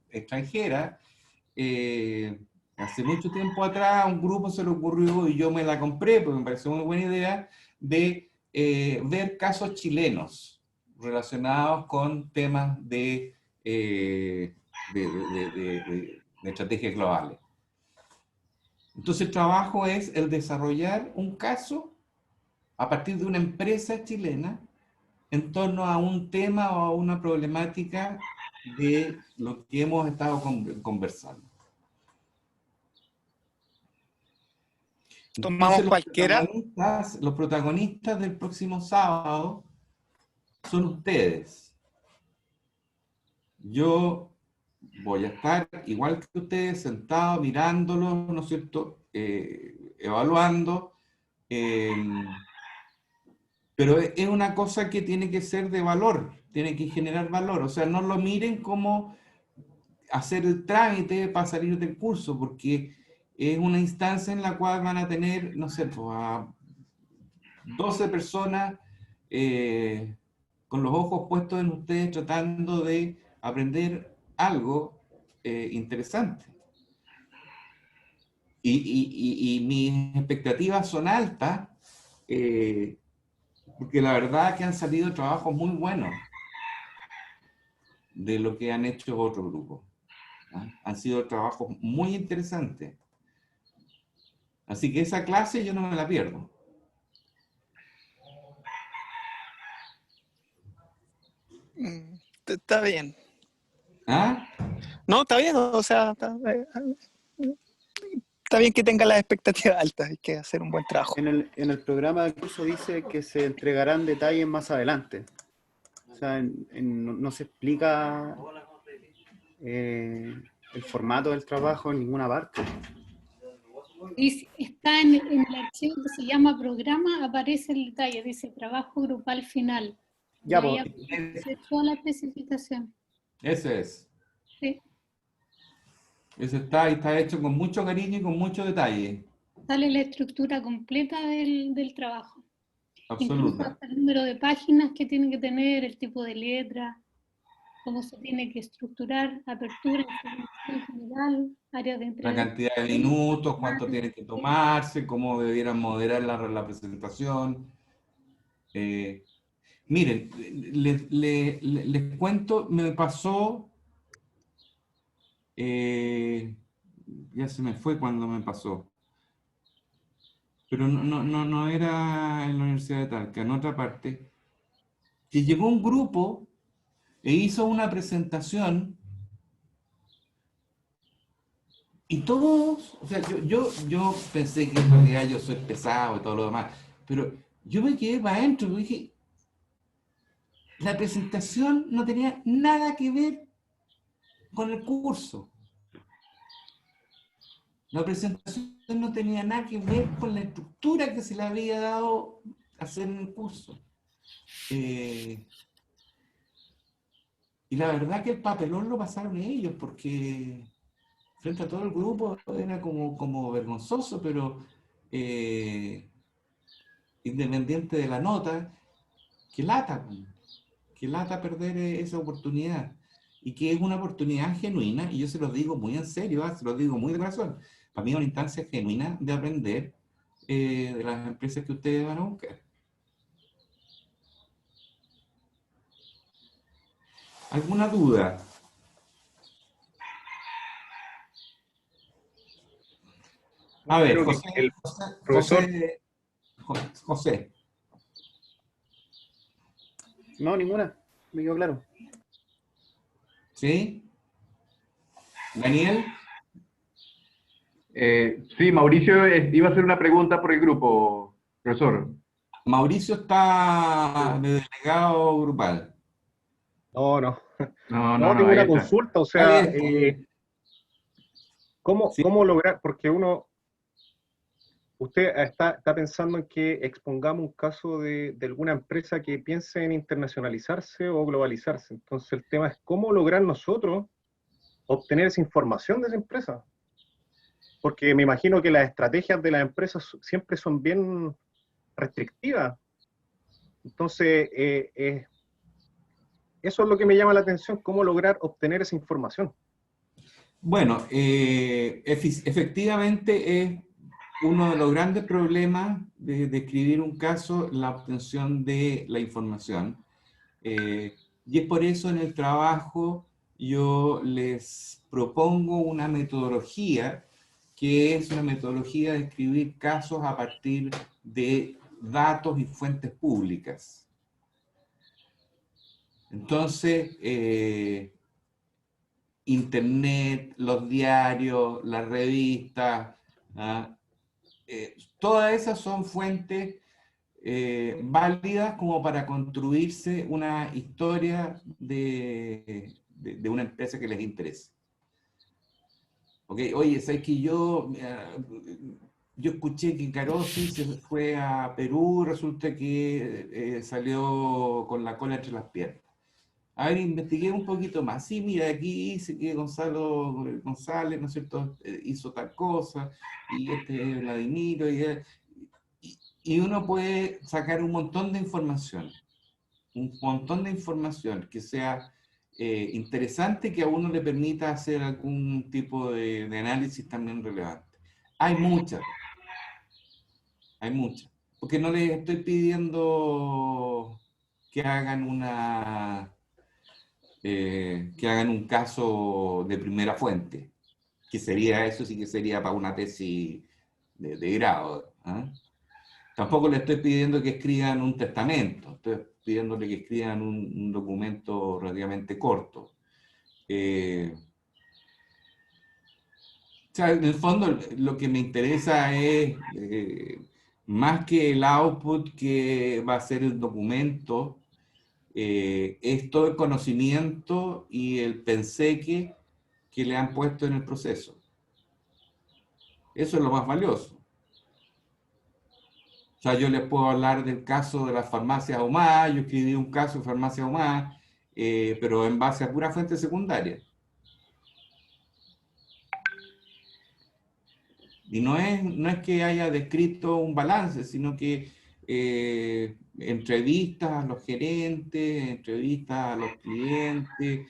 extranjeras, hace mucho tiempo atrás a un grupo se le ocurrió, y yo me la compré porque me pareció muy buena idea, de ver casos chilenos relacionados con temas de estrategias globales. Entonces el trabajo es el desarrollar un caso a partir de una empresa chilena en torno a un tema o a una problemática de lo que hemos estado conversando. Tomamos Entonces, cualquiera. los protagonistas del próximo sábado son ustedes. Yo voy a estar, igual que ustedes, sentado mirándolo, ¿no es cierto?, evaluando, pero es una cosa que tiene que ser de valor, tiene que generar valor. O sea, no lo miren como hacer el trámite para salir del curso, porque es una instancia en la cual van a tener, no sé, pues, a 12 personas con los ojos puestos en ustedes tratando de aprender algo interesante. Y mis expectativas son altas, porque la verdad que han salido trabajos muy buenos de lo que han hecho otros grupos. Han sido trabajos muy interesantes. Así que esa clase yo no me la pierdo. Está bien. ¿Ah? No, está bien, o sea, está bien que tenga las expectativas altas, hay que hacer un buen trabajo. En el programa del curso dice que se entregarán detalles más adelante. O sea, no se explica el formato del trabajo en ninguna parte. Está en el archivo que se llama programa, aparece el detalle, dice trabajo grupal final. Y Ya, ahí pues, aparece toda la especificación. Ese es. Sí. Ese está, y está hecho con mucho cariño y con mucho detalle. Sale la estructura completa del trabajo. Incluso Absoluta. hasta el número de páginas que tiene que tener, el tipo de letra, cómo se tiene que estructurar, apertura, información general, áreas de La entrega. cantidad de minutos, cuánto tiene que tomarse, cómo debieran moderar la presentación. Miren, les cuento, me pasó, ya se me fue cuando me pasó, pero no era en la Universidad de Talca, en otra parte, que llegó un grupo e hizo una presentación y todos, o sea, yo pensé que en realidad yo soy pesado y todo lo demás, pero yo me quedé para adentro y dije, la presentación no tenía nada que ver con el curso. La presentación no tenía nada que ver con la estructura que se le había dado hacer en el curso. Y la verdad que el papelón lo pasaron ellos, porque frente a todo el grupo era como vergonzoso, pero independiente de la nota, que lata perder esa oportunidad. Y que es una oportunidad genuina, y yo se los digo muy en serio, se los digo muy de corazón. Para mí es una instancia genuina de aprender de las empresas que ustedes van a buscar. ¿Alguna duda? A ver, Creo que el profesor, José. no, ninguna, me quedó claro. ¿Sí? ¿Daniel? Sí, Mauricio iba a hacer una pregunta por el grupo, profesor. Mauricio está de delegado grupal. no, No, tengo ahí una está. consulta, o Está sea, bien. ¿cómo, Sí. cómo lograr? Porque usted está pensando en que expongamos un caso de alguna empresa que piense en internacionalizarse o globalizarse. Entonces el tema es cómo lograr nosotros obtener esa información de esa empresa. Porque me imagino que las estrategias de las empresas siempre son bien restrictivas. Entonces, eso es lo que me llama la atención, cómo lograr obtener esa información. Bueno, efectivamente es uno de los grandes problemas de escribir un caso, la obtención de la información. Y es por eso en el trabajo yo les propongo una metodología que es una metodología de escribir casos a partir de datos y fuentes públicas. Entonces, Internet, los diarios, las revistas, ¿ah? Todas esas son fuentes válidas como para construirse una historia de una empresa que les interese. Okay. Oye, ¿sabes que yo escuché que Carosi se fue a Perú, resulta que salió con la cola entre las piernas? A ver, investigué un poquito más. Sí, mira, aquí dice que Gonzalo González, ¿no es cierto?, hizo tal cosa, y este es Vladimiro, y uno puede sacar un montón de información que sea interesante, que a uno le permita hacer algún tipo de análisis también relevante. Hay muchas, porque no les estoy pidiendo que hagan un caso de primera fuente, que sería eso, sí que sería para una tesis de grado. ¿Eh? Tampoco le estoy pidiendo que escriban un testamento, estoy pidiéndole que escriban un documento relativamente corto. O sea, en el fondo lo que me interesa es, más que el output que va a ser el documento, es todo el conocimiento y el penseque que le han puesto en el proceso. Eso es lo más valioso. O sea, yo les puedo hablar del caso de las farmacias AHUMAD, yo escribí un caso de farmacia AHUMAD, pero en base a pura fuente secundaria. Y no es que haya descrito un balance, sino que entrevistas a los gerentes, entrevistas a los clientes,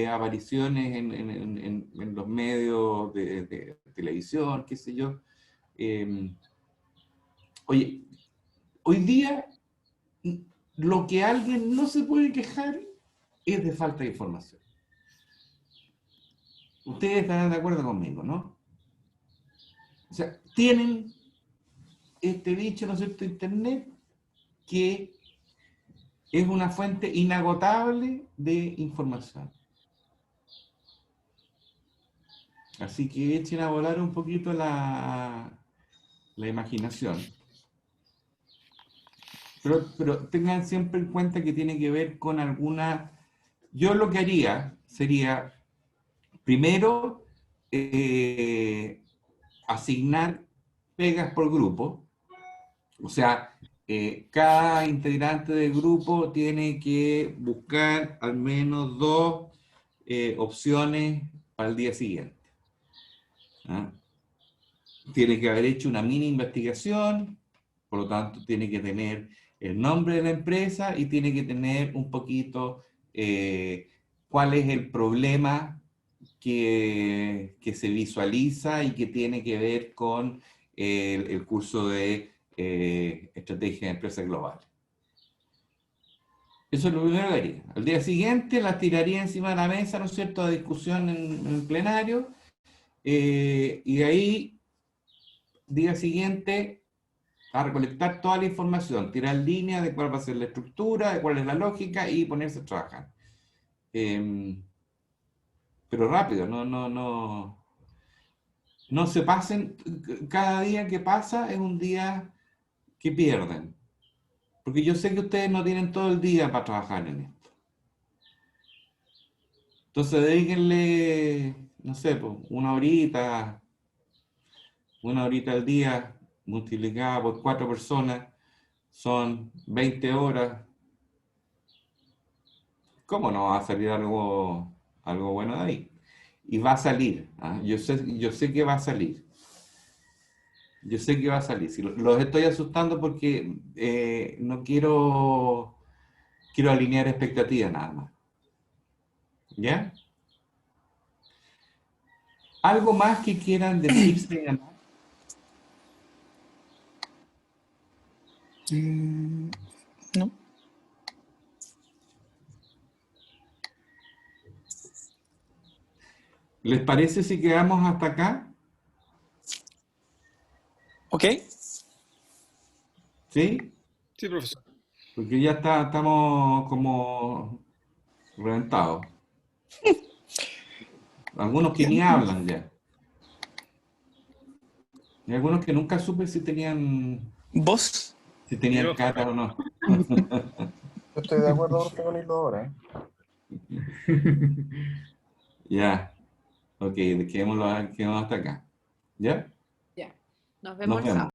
apariciones en los medios de televisión, qué sé yo. Oye, hoy día lo que alguien no se puede quejar es de falta de información. Ustedes estarán de acuerdo conmigo, ¿no? O sea, tienen este bicho, ¿no es cierto?, Internet, que es una fuente inagotable de información. Así que echen a volar un poquito la imaginación. Pero tengan siempre en cuenta que tiene que ver con alguna... Yo lo que haría sería, primero, asignar pegas por grupo. O sea, cada integrante del grupo tiene que buscar al menos 2 opciones para el día siguiente. ¿Ah? Tiene que haber hecho una mini investigación, por lo tanto tiene que tener el nombre de la empresa y tiene que tener un poquito cuál es el problema que se visualiza y que tiene que ver con el curso de Estrategia de Empresas Globales. Eso es lo primero que haría. Al día siguiente las tiraría encima de la mesa, ¿no es cierto?, a discusión en plenario, y de ahí, día siguiente, a recolectar toda la información, tirar líneas de cuál va a ser la estructura, de cuál es la lógica y ponerse a trabajar. Pero rápido, no se pasen, cada día que pasa es un día que pierden. Porque yo sé que ustedes no tienen todo el día para trabajar en esto. Entonces dedíquenle, no sé, pues, una horita al día, multiplicada por 4 personas, son 20 horas. ¿Cómo no va a salir algo bueno de ahí? Y va a salir, ¿ah? Yo sé que va a salir. Yo sé que va a salir. Si los estoy asustando porque no quiero alinear expectativas nada más. ¿Ya? ¿Algo más que quieran decirse? No. ¿Les parece si quedamos hasta acá? ¿Ok? ¿Sí? Sí, profesor. Porque ya estamos como reventados. Algunos que ni hablan ya. Y algunos que nunca supe si tenían ¿Vos? cara o no. Yo estoy de acuerdo, profe, con irlo ahora, Ya. Ok, quedémonos hasta acá. ¿Ya? Ya. Nos Nos vemos el vemos. sábado.